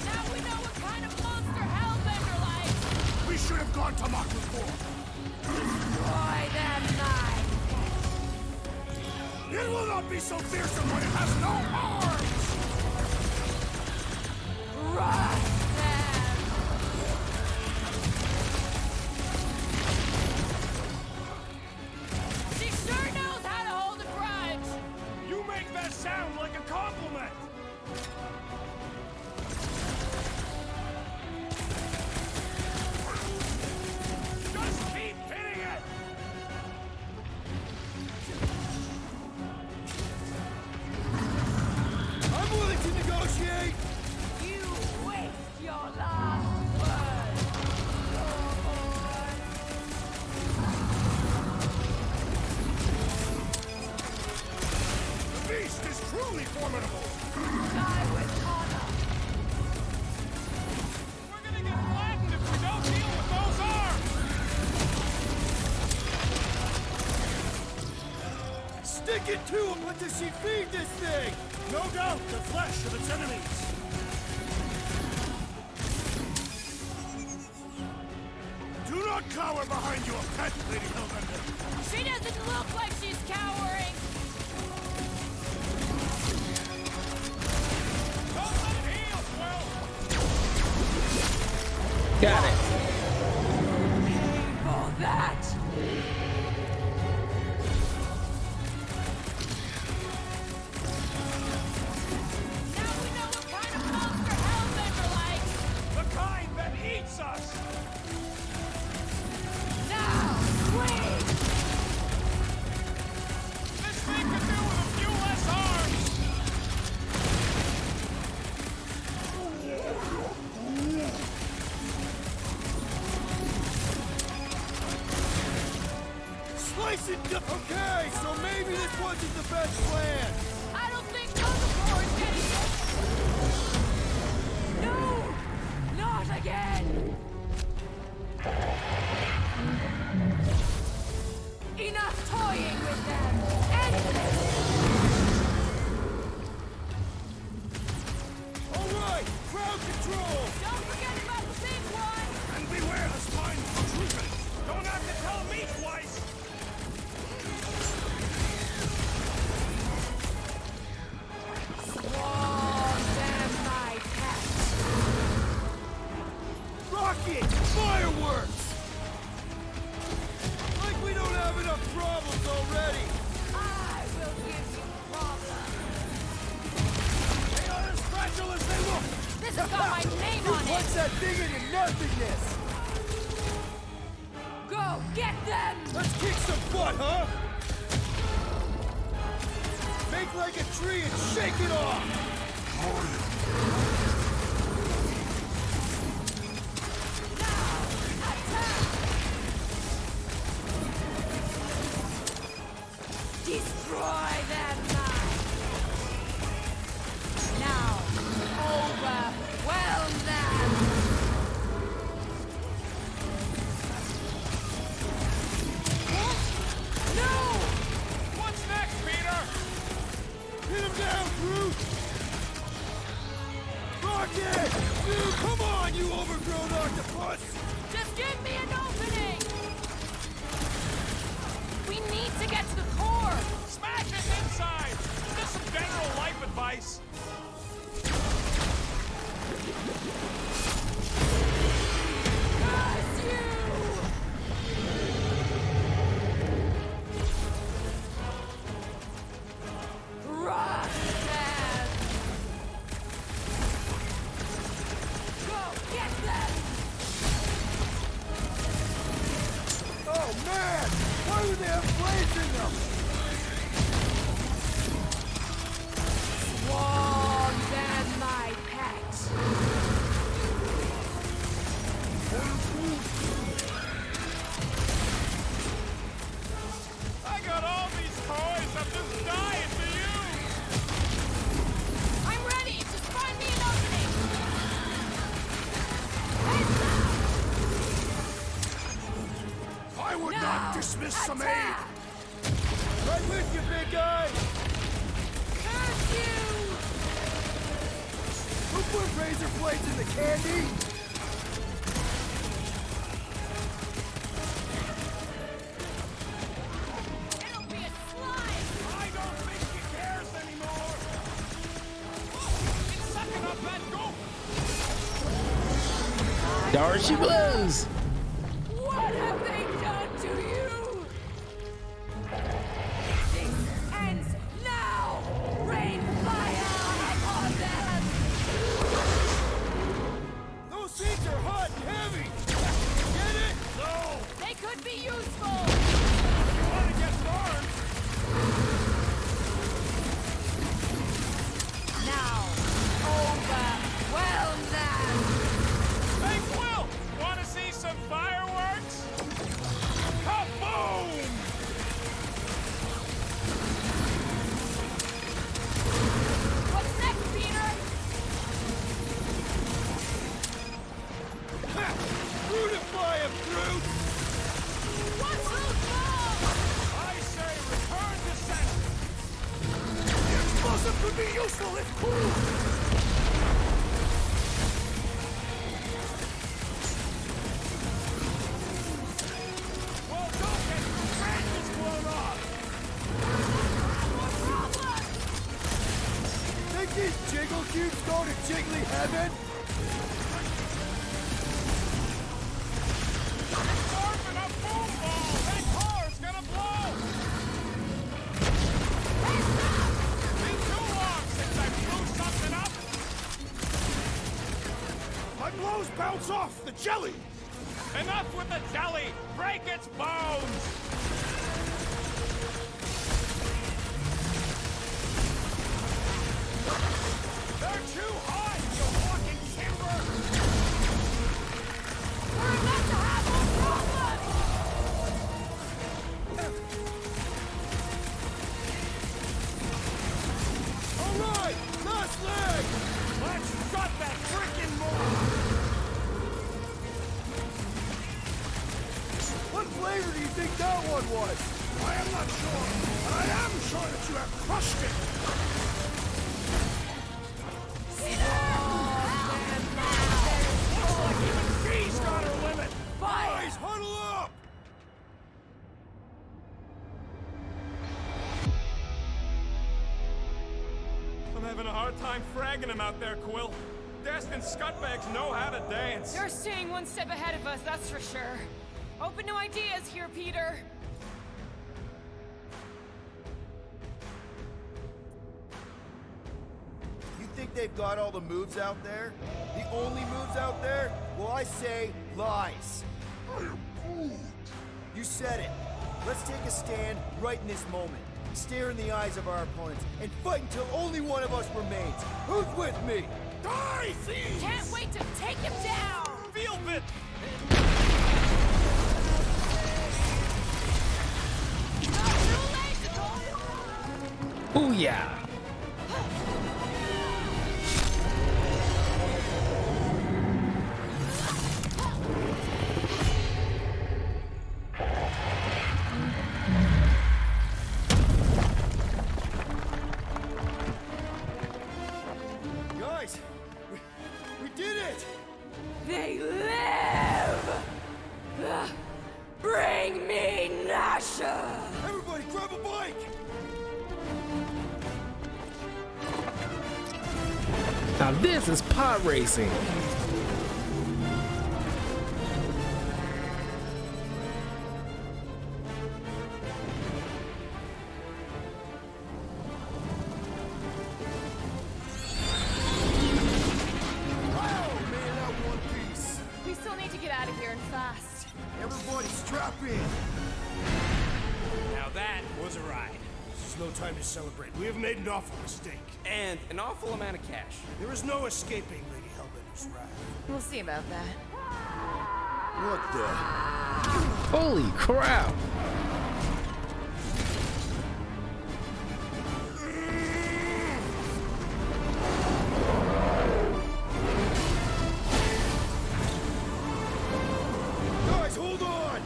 Now we know what kind of monster Hellbender likes! We should have gone to Mach before. Destroy them, mine! It will not be so fearsome when it has no arms! Crush them! She sure knows how to hold a grudge! You make that sound like a compliment. Just keep hitting it. I'm willing to negotiate. You waste your last word, Lord! The beast is truly formidable. Die with honor! We're gonna get flattened if we don't deal with those arms. Stick it to him. What does she feed this thing? No doubt the flesh of its enemies. Do not cower behind your pet, Lady Hellbender. She doesn't look like she's cowering! Don't let it heal, Quill. Got it. For that! Okay, so maybe this wasn't the best plan. I don't think Thunderbolt is getting... No! Not again! Enough toying with them! End this! All right, crowd control. Don't forget about the big one! And beware the spine protruders! Don't have to tell me twice! Swarm them, my pet! Rocket! Fireworks! Like we don't have enough problems already! I will give you problems! They are as fragile as they look! This has got my name on it! What's that thing into nothingness? Go, get them! Let's kick some butt, huh? Make like a tree and shake it off! Destroy them, mine! Now, overwhelm them! No! What's next, Peter? Hit him down, Groot! Rocket! Dude, come on, you overgrown octopus! Just give me an opening! We need to get to the core! Smash it inside! Just some general life advice. Curse you! Crush them! Go, get them! Oh man! Why would they have blades in them? Swarm them, my pet! I got all these toys. I'm just dying to use. I'm ready! Just find me an opening! Heads I would up! not dismiss some aid. Attack! Right with you, big guy! Curse you! Who put razor blades in the candy? It'll be a slime! I don't think he cares anymore. It's sucking up that goop. Darcy Blues. What have they done to you? This ends now! Rain fire upon them! Those seeds are hot and heavy! Get it? No! They could be useful! You want to get burned? Now, overwhelm them! Hey, Quill! Want to see some fireworks? Kaboom! What's next, Peter? Ha! Brutify him, Groot! What's those balls? I say return to sender. The explosive could be useful if cooled. Well, don't get your branches blown off. What problem? Think these jiggle cubes go to jiggly heaven? Orphan a boom ball. That car's gonna blow. Been too long since I blew something up. My blows bounce off the jelly. Enough with the jelly. Break its bones. They're too hot, you walking timber. We're about to have a problem! one was. I am not sure, but I am sure that you have crushed it. She's got her limit! Guys, huddle up! I'm having a hard time fragging him out there, Quill. Destined scutbags know how to dance. You're staying one step ahead of us, that's for sure. Open to ideas here, Peter. You think they've got all the moves out there? The only moves out there? Well, I say lies. You said it. Let's take a stand right in this moment. Stare in the eyes of our opponents and fight until only one of us remains. Who's with me? Die, thieves! Can't wait to take him down! Feel bit! Ooh yeah. Guys, we did it! They live! Bring me Nasha! Everybody grab a bike! Now this is pod racing. We still need to get out of here and fast. Everybody strap in! Now that was a ride. This is no time to celebrate. We have made an awful mistake. And an awful amount of cash. There is no escaping Lady Hellbender's wrath. We'll see about that. What the? Holy crap. Guys, hold on!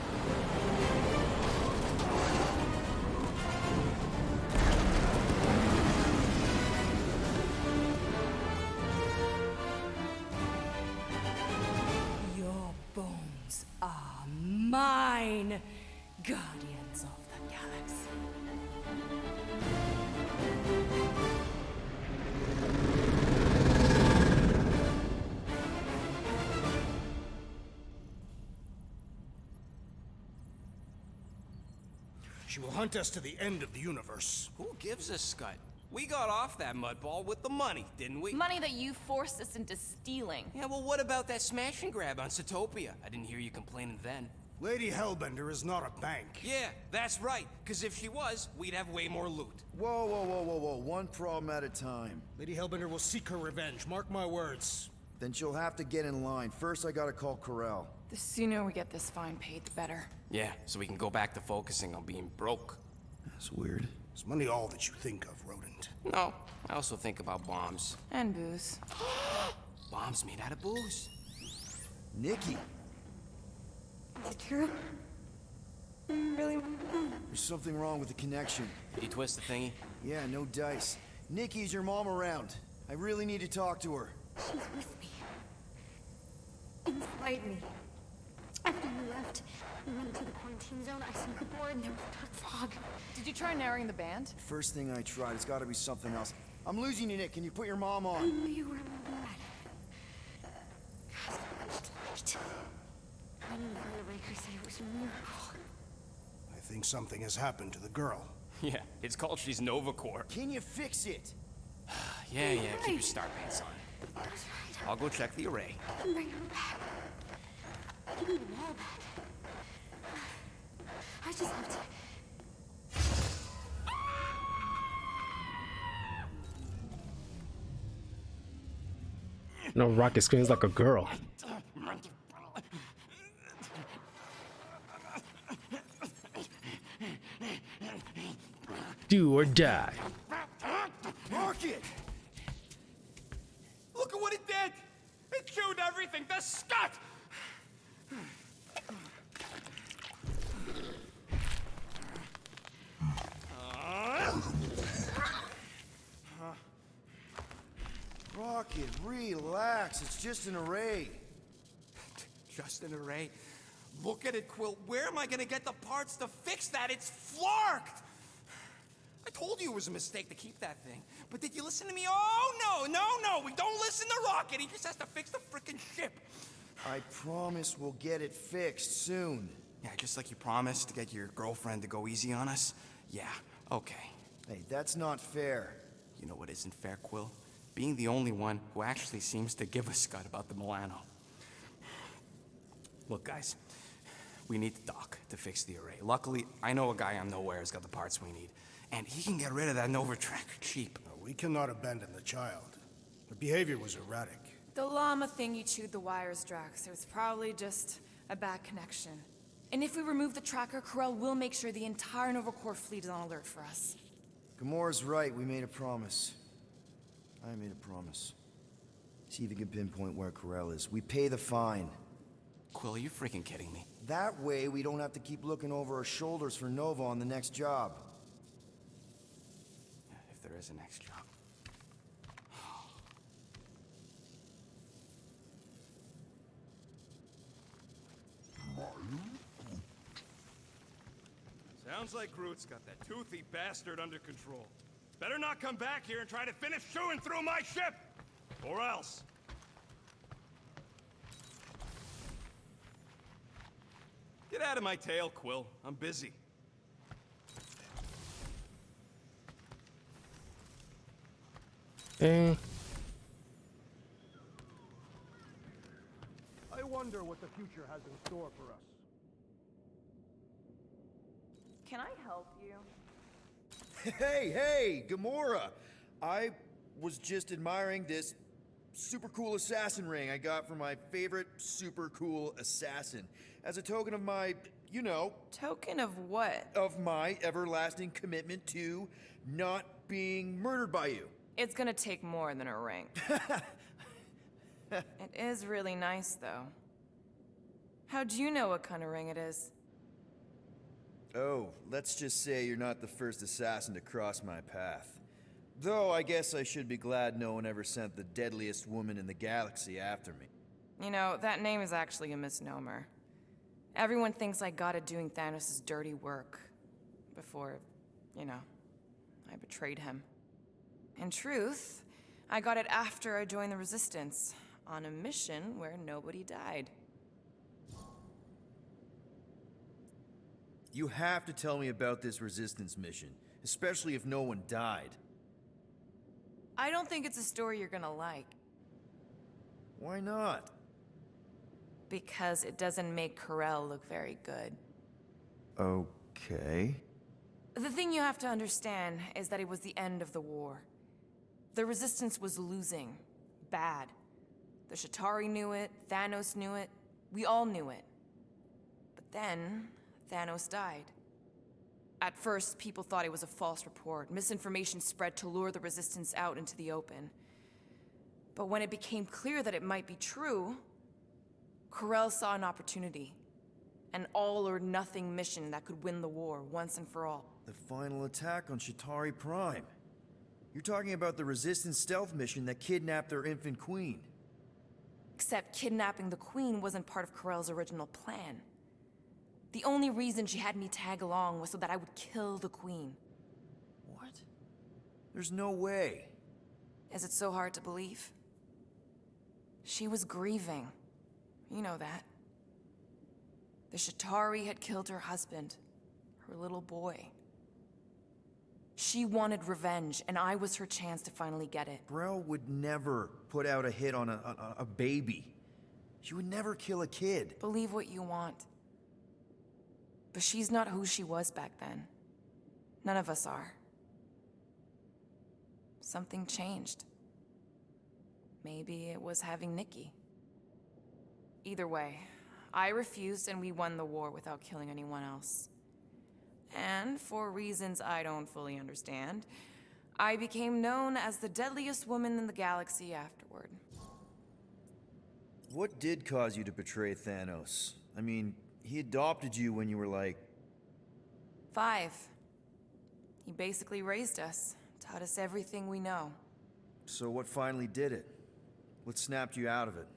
Your bones are mine, guardians of the galaxy. She will hunt us to the end of the universe. Who gives a scut? We got off that mudball with the money, didn't we? Money that you forced us into stealing. Yeah, well, what about that smash and grab on Satopia? I didn't hear you complaining then. Lady Hellbender is not a bank. Yeah, that's right. Because if she was, we'd have way more loot. Whoa, whoa, whoa, whoa, whoa. One problem at a time. Lady Hellbender will seek her revenge. Mark my words. Then she'll have to get in line. First, I gotta call Corel. The sooner we get this fine paid, the better. Yeah, so we can go back to focusing on being broke. That's weird. Is money all that you think of, rodent? No, I also think about bombs. And booze. Bombs made out of booze. Nikki, Is it true? Really? there's something wrong with the connection. Did you twist the thingy? Yeah, no dice. Nikki, is your mom around? I really need to talk to her. She's with me. Inside me. After you left, we went to the quarantine zone. I snuck aboard and there was dark fog. Did you try narrowing the band? First thing I tried, it's gotta be something else. I'm losing you, Nick. Can you put your mom I on? knew you were mad. So much light. I didn't find the Raker said it was a miracle. I think something has happened to the girl. Yeah, it's called she's Novacore. Can you fix it? Yeah, keep your star pants on. That's right. I'll go check the array. I can bring her back. I can even all back. I just have to. No, Rocket screams like a girl. Do or die. Rocket! Look at what it did! It chewed everything! The scut! Relax, it's just an array. Just an array. Look at it, Quill. Where am I gonna get the parts to fix that? It's flarked! I told you it was a mistake to keep that thing. But did you listen to me? Oh, no! We don't listen to Rocket. He just has to fix the frickin' ship. I promise we'll get it fixed soon. Yeah, just like you promised to get your girlfriend to go easy on us? Yeah, okay. Hey, that's not fair. You know what isn't fair, Quill? Being the only one who actually seems to give a scut about the Milano. Look, guys, we need the dock to fix the array. Luckily, I know a guy on Nowhere has got the parts we need. And he can get rid of that Nova tracker cheap. We cannot abandon the child. Her behavior was erratic. The llama thing you chewed the wires, Drax. It was probably just a bad connection. And if we remove the tracker, Corel will make sure the entire Nova Corps fleet is on alert for us. Gamora's right, we made a promise. I made a promise. See if you can pinpoint where Corel is. We pay the fine. Quill, are you freaking kidding me? That way, we don't have to keep looking over our shoulders for Nova on the next job. If there is a next job. Sounds like Groot's got that toothy bastard under control. Better not come back here and try to finish chewing through my ship! Or else. Get out of my tail, Quill. I'm busy. Eh. I wonder what the future has in store for us. Can I help you? Hey, Gamora! I was just admiring this super cool assassin ring I got from my favorite super cool assassin. As a token of my, you know... Token of what? Of my everlasting commitment to not being murdered by you. It's gonna take more than a ring. It is really nice, though. How'd you know what kind of ring it is? Oh, let's just say you're not the first assassin to cross my path. Though I guess I should be glad no one ever sent the deadliest woman in the galaxy after me. You know, that name is actually a misnomer. Everyone thinks I got it doing Thanos' dirty work. Before, you know, I betrayed him. In truth, I got it after I joined the Resistance, on a mission where nobody died. You have to tell me about this Resistance mission, especially if no one died. I don't think it's a story you're gonna like. Why not? Because it doesn't make Corel look very good. Okay. The thing you have to understand is that it was the end of the war. The Resistance was losing. Bad. The Chitauri knew it, Thanos knew it, we all knew it. But then, Thanos died. At first, people thought it was a false report. Misinformation spread to lure the Resistance out into the open. But when it became clear that it might be true, Corel saw an opportunity. An all-or-nothing mission that could win the war once and for all. The final attack on Chitauri Prime. You're talking about the Resistance stealth mission that kidnapped their infant queen. Except kidnapping the Queen wasn't part of Corel's original plan. The only reason she had me tag along was so that I would kill the Queen. What? There's no way. Is it so hard to believe? She was grieving. You know that. The Chitauri had killed her husband, her little boy. She wanted revenge, and I was her chance to finally get it. Brel would never put out a hit on a baby. She would never kill a kid. Believe what you want. But she's not who she was back then. None of us are. Something changed. Maybe it was having Nikki. Either way, I refused and we won the war without killing anyone else. And for reasons I don't fully understand, I became known as the deadliest woman in the galaxy afterward. What did cause you to betray Thanos? I mean, he adopted you when you were like... 5. He basically raised us, taught us everything we know. So what finally did it? What snapped you out of it?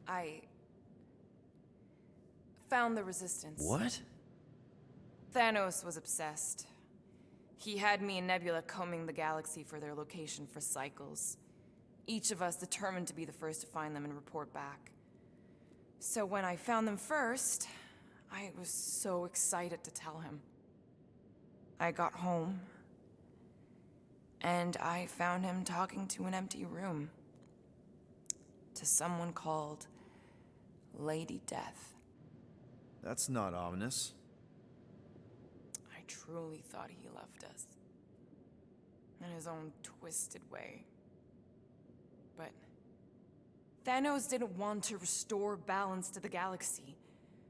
I found the resistance. What? Thanos was obsessed. He had me and Nebula combing the galaxy for their location for cycles. Each of us determined to be the first to find them and report back. So when I found them first, I was so excited to tell him. I got home, and I found him talking to an empty room. To someone called Lady Death. That's not ominous. I truly thought he loved us. In his own twisted way. But Thanos didn't want to restore balance to the galaxy.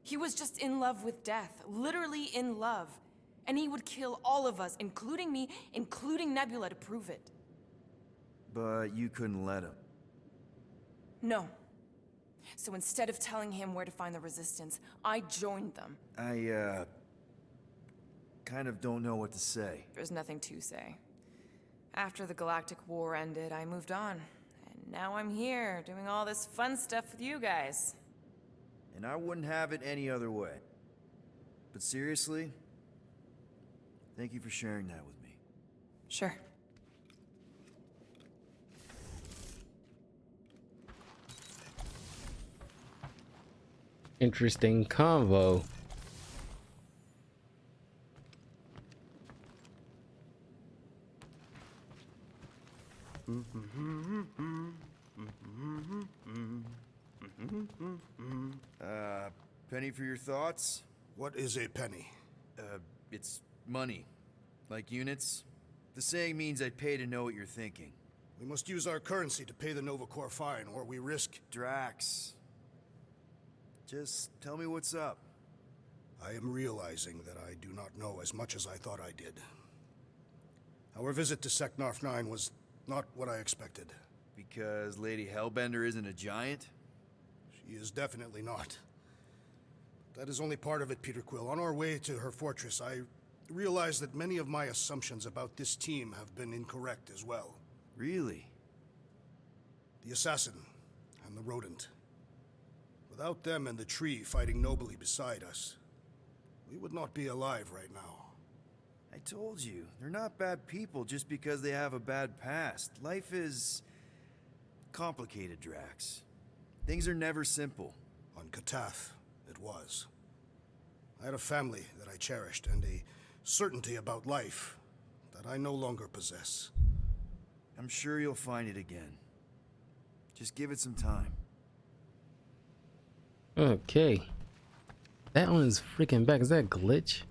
He was just in love with death, literally in love. And he would kill all of us, including me, including Nebula, to prove it. But you couldn't let him. No. So instead of telling him where to find the resistance, I joined them. I, kind of don't know what to say. There's nothing to say. After the Galactic War ended, I moved on. And now I'm here, doing all this fun stuff with you guys. And I wouldn't have it any other way. But seriously, thank you for sharing that with me. Sure. Interesting convo. Penny for your thoughts? What is a penny? It's money. Like units. The saying means I'd pay to know what you're thinking. We must use our currency to pay the Nova Corps fine, or we risk... Drax. Just tell me what's up. I am realizing that I do not know as much as I thought I did. Our visit to Seknarf 9 was not what I expected. Because Lady Hellbender isn't a giant? She is definitely not. That is only part of it, Peter Quill. On our way to her fortress, I realized that many of my assumptions about this team have been incorrect as well. Really? The assassin and the rodent. Without them and the tree fighting nobly beside us, we would not be alive right now. I told you, they're not bad people just because they have a bad past. Life is complicated, Drax. Things are never simple. On Katath, it was. I had a family that I cherished and a certainty about life that I no longer possess. I'm sure you'll find it again. Just give it some time. Okay. That one's freaking back. Is that a glitch?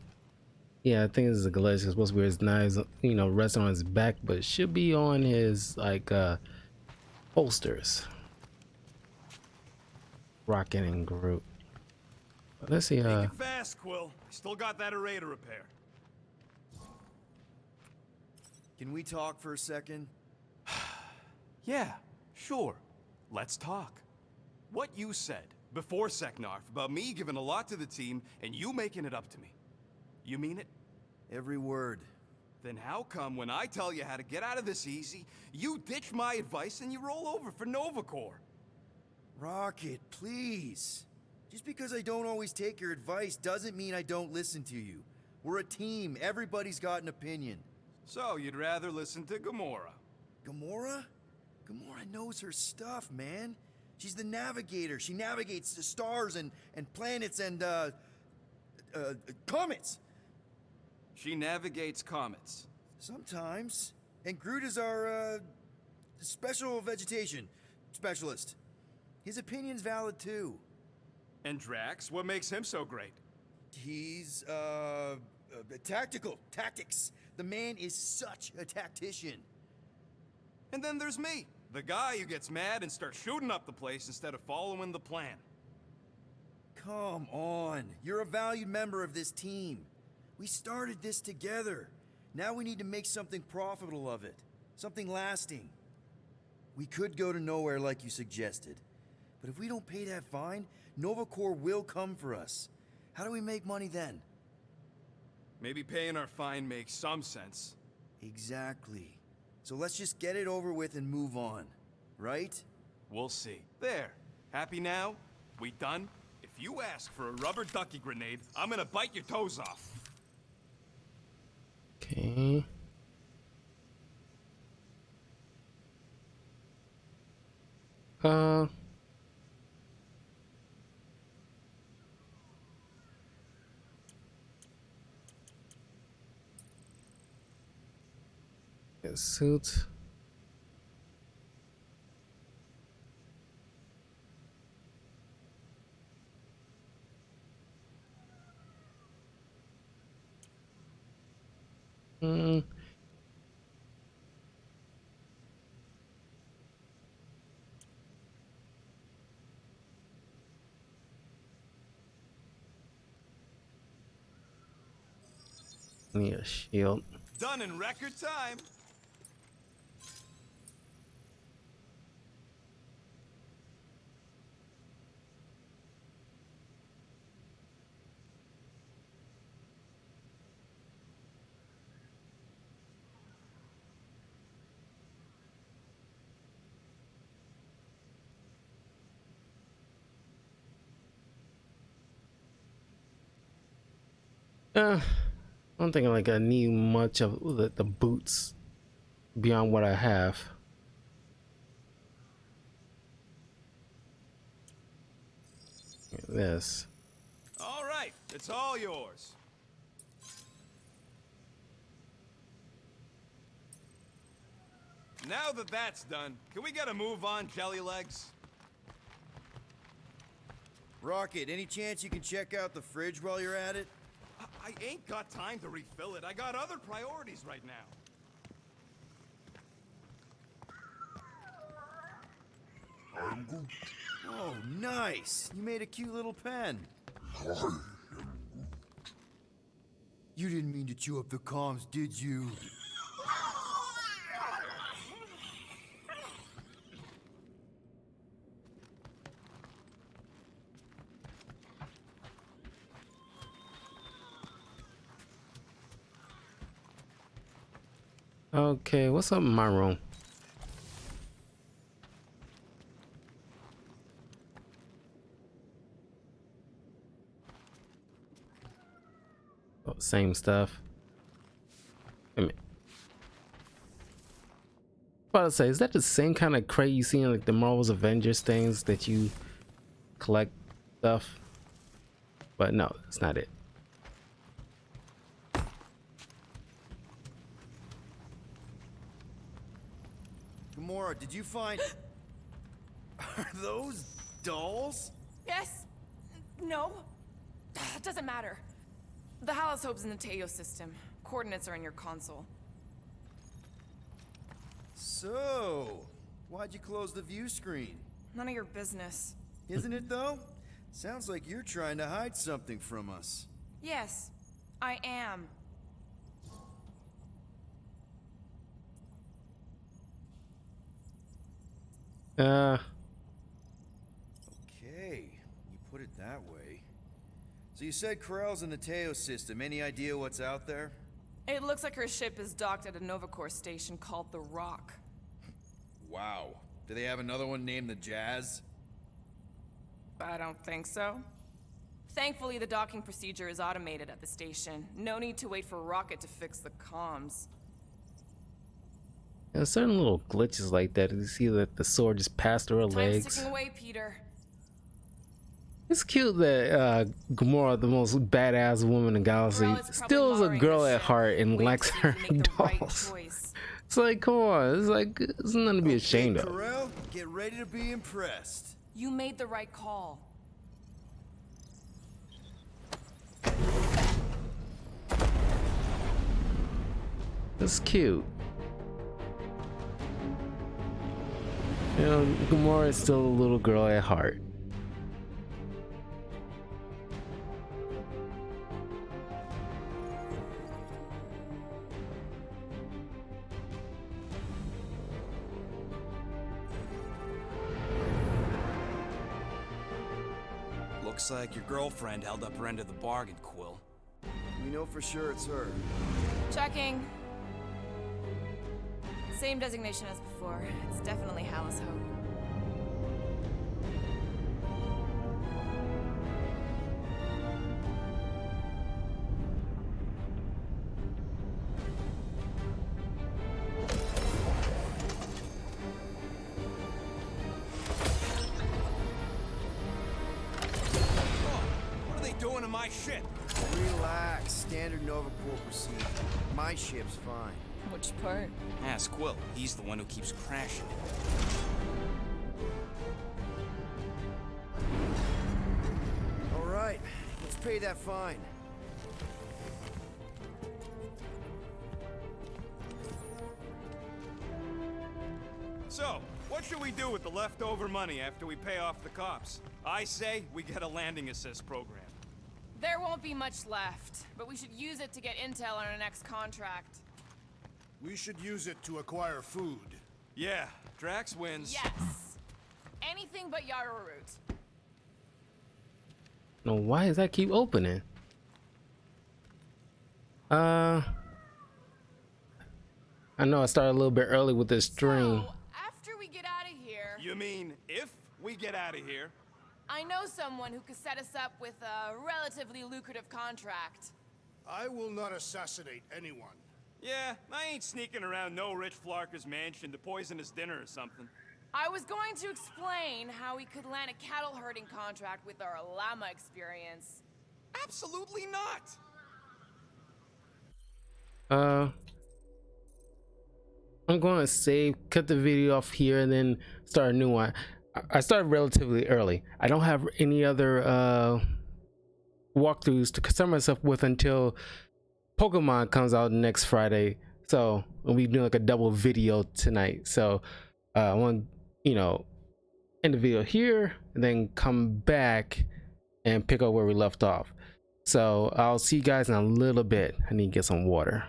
Yeah, I think this is a glitch. It's supposed to be his knives, you know, resting on his back, but it should be on his, like, holsters. Rocket and Groot. Let's see, Make it fast, Quill. I still got that array to repair. Can we talk for a second? Yeah, sure. Let's talk. What you said before Seknarf about me giving a lot to the team and you making it up to me. You mean it? Every word. Then how come when I tell you how to get out of this easy, you ditch my advice and you roll over for Nova Corps? Rocket, please. Just because I don't always take your advice doesn't mean I don't listen to you. We're a team. Everybody's got an opinion. So you'd rather listen to Gamora? Gamora? Gamora knows her stuff, man. She's the navigator. She navigates the stars and planets and, comets. She navigates comets. Sometimes. And Groot is our, special vegetation specialist. His opinion's valid, too. And Drax, what makes him so great? He's, tactical. Tactics. The man is such a tactician. And then there's me, the guy who gets mad and starts shooting up the place instead of following the plan. Come on. You're a valued member of this team. We started this together. Now we need to make something profitable of it. Something lasting. We could go to nowhere like you suggested. But if we don't pay that fine, Nova Corps will come for us. How do we make money then? Maybe paying our fine makes some sense. Exactly. So let's just get it over with and move on. right? We'll see. There. Happy now? We done? If you ask for a rubber ducky grenade, I'm gonna bite your toes off. Okay. Get suit. Hmm. Need a shield. Done in record time. I don't think like I need much of the boots beyond what I have. This. All right, it's all yours. Now that that's done, can we get a move on, Jelly Legs? Rocket, any chance you can check out the fridge while you're at it? I ain't got time to refill it. I got other priorities right now. Oh, nice! You made a cute little pen. You didn't mean to chew up the comms, did you? Okay, what's up in my room? Oh, same stuff. Wait a minute. About to say, is that the same kind of crate you see in like the Marvel's Avengers things that you collect stuff? But no, it's not it. Gamora, did you find... Are those dolls? Yes. No. It doesn't matter. The Halosope's in the Teo system. Coordinates are in your console. So, why'd you close the view screen? None of your business. Isn't it though? Sounds like you're trying to hide something from us. Yes, I am. Okay, you put it that way. So you said Corell's in the Teo system. Any idea what's out there? It looks like her ship is docked at a Novacore station called the Rock. Wow. Do they have another one named the Jazz? I don't think so. Thankfully, the docking procedure is automated at the station. No need to wait for Rocket to fix the comms. There's certain little glitches like that. You see that the sword just passed through her Time's legs. ticking away, Peter. It's cute that Gamora, the most badass woman in the galaxy, Corell is probably still is a lowering girl the at ship, heart and waiting likes to see her if you make the right dolls. choice. It's like, come on, it's like it's nothing to be ashamed of. Corell, get ready to be impressed. You made the right call. It's cute. You know, Gamora is still a little girl at heart. Looks like your girlfriend held up her end of the bargain, Quill. We know for sure it's her. Checking. Same designation as before. It's definitely Halosope. my ship. Relax. Standard Nova Corps procedure. My ship's fine. Which part? Ask Quill. He's the one who keeps crashing. All right. Let's pay that fine. So, what should we do with the leftover money after we pay off the cops? I say we get a landing assist program. There won't be much left, but we should use it to get intel on our next contract. We should use it to acquire food. Yeah, Drax wins. Yes! Anything but Yarrow Root. No, why does that keep opening? I know I started a little bit early with this stream. So, after we get out of here, You mean if we get out of here? I know someone who could set us up with a relatively lucrative contract. I will not assassinate anyone. Yeah, I ain't sneaking around no rich flarker's mansion to poison his dinner or something. I was going to explain how we could land a cattle herding contract with our llama experience. Absolutely not. I'm going to cut the video off here and then start a new one. I started relatively early. I don't have any other walkthroughs to concern myself with until Pokemon comes out next Friday. So we'll be doing like a double video tonight. So I want end the video here and then come back and pick up where we left off. So I'll see you guys in a little bit. I need to get some water.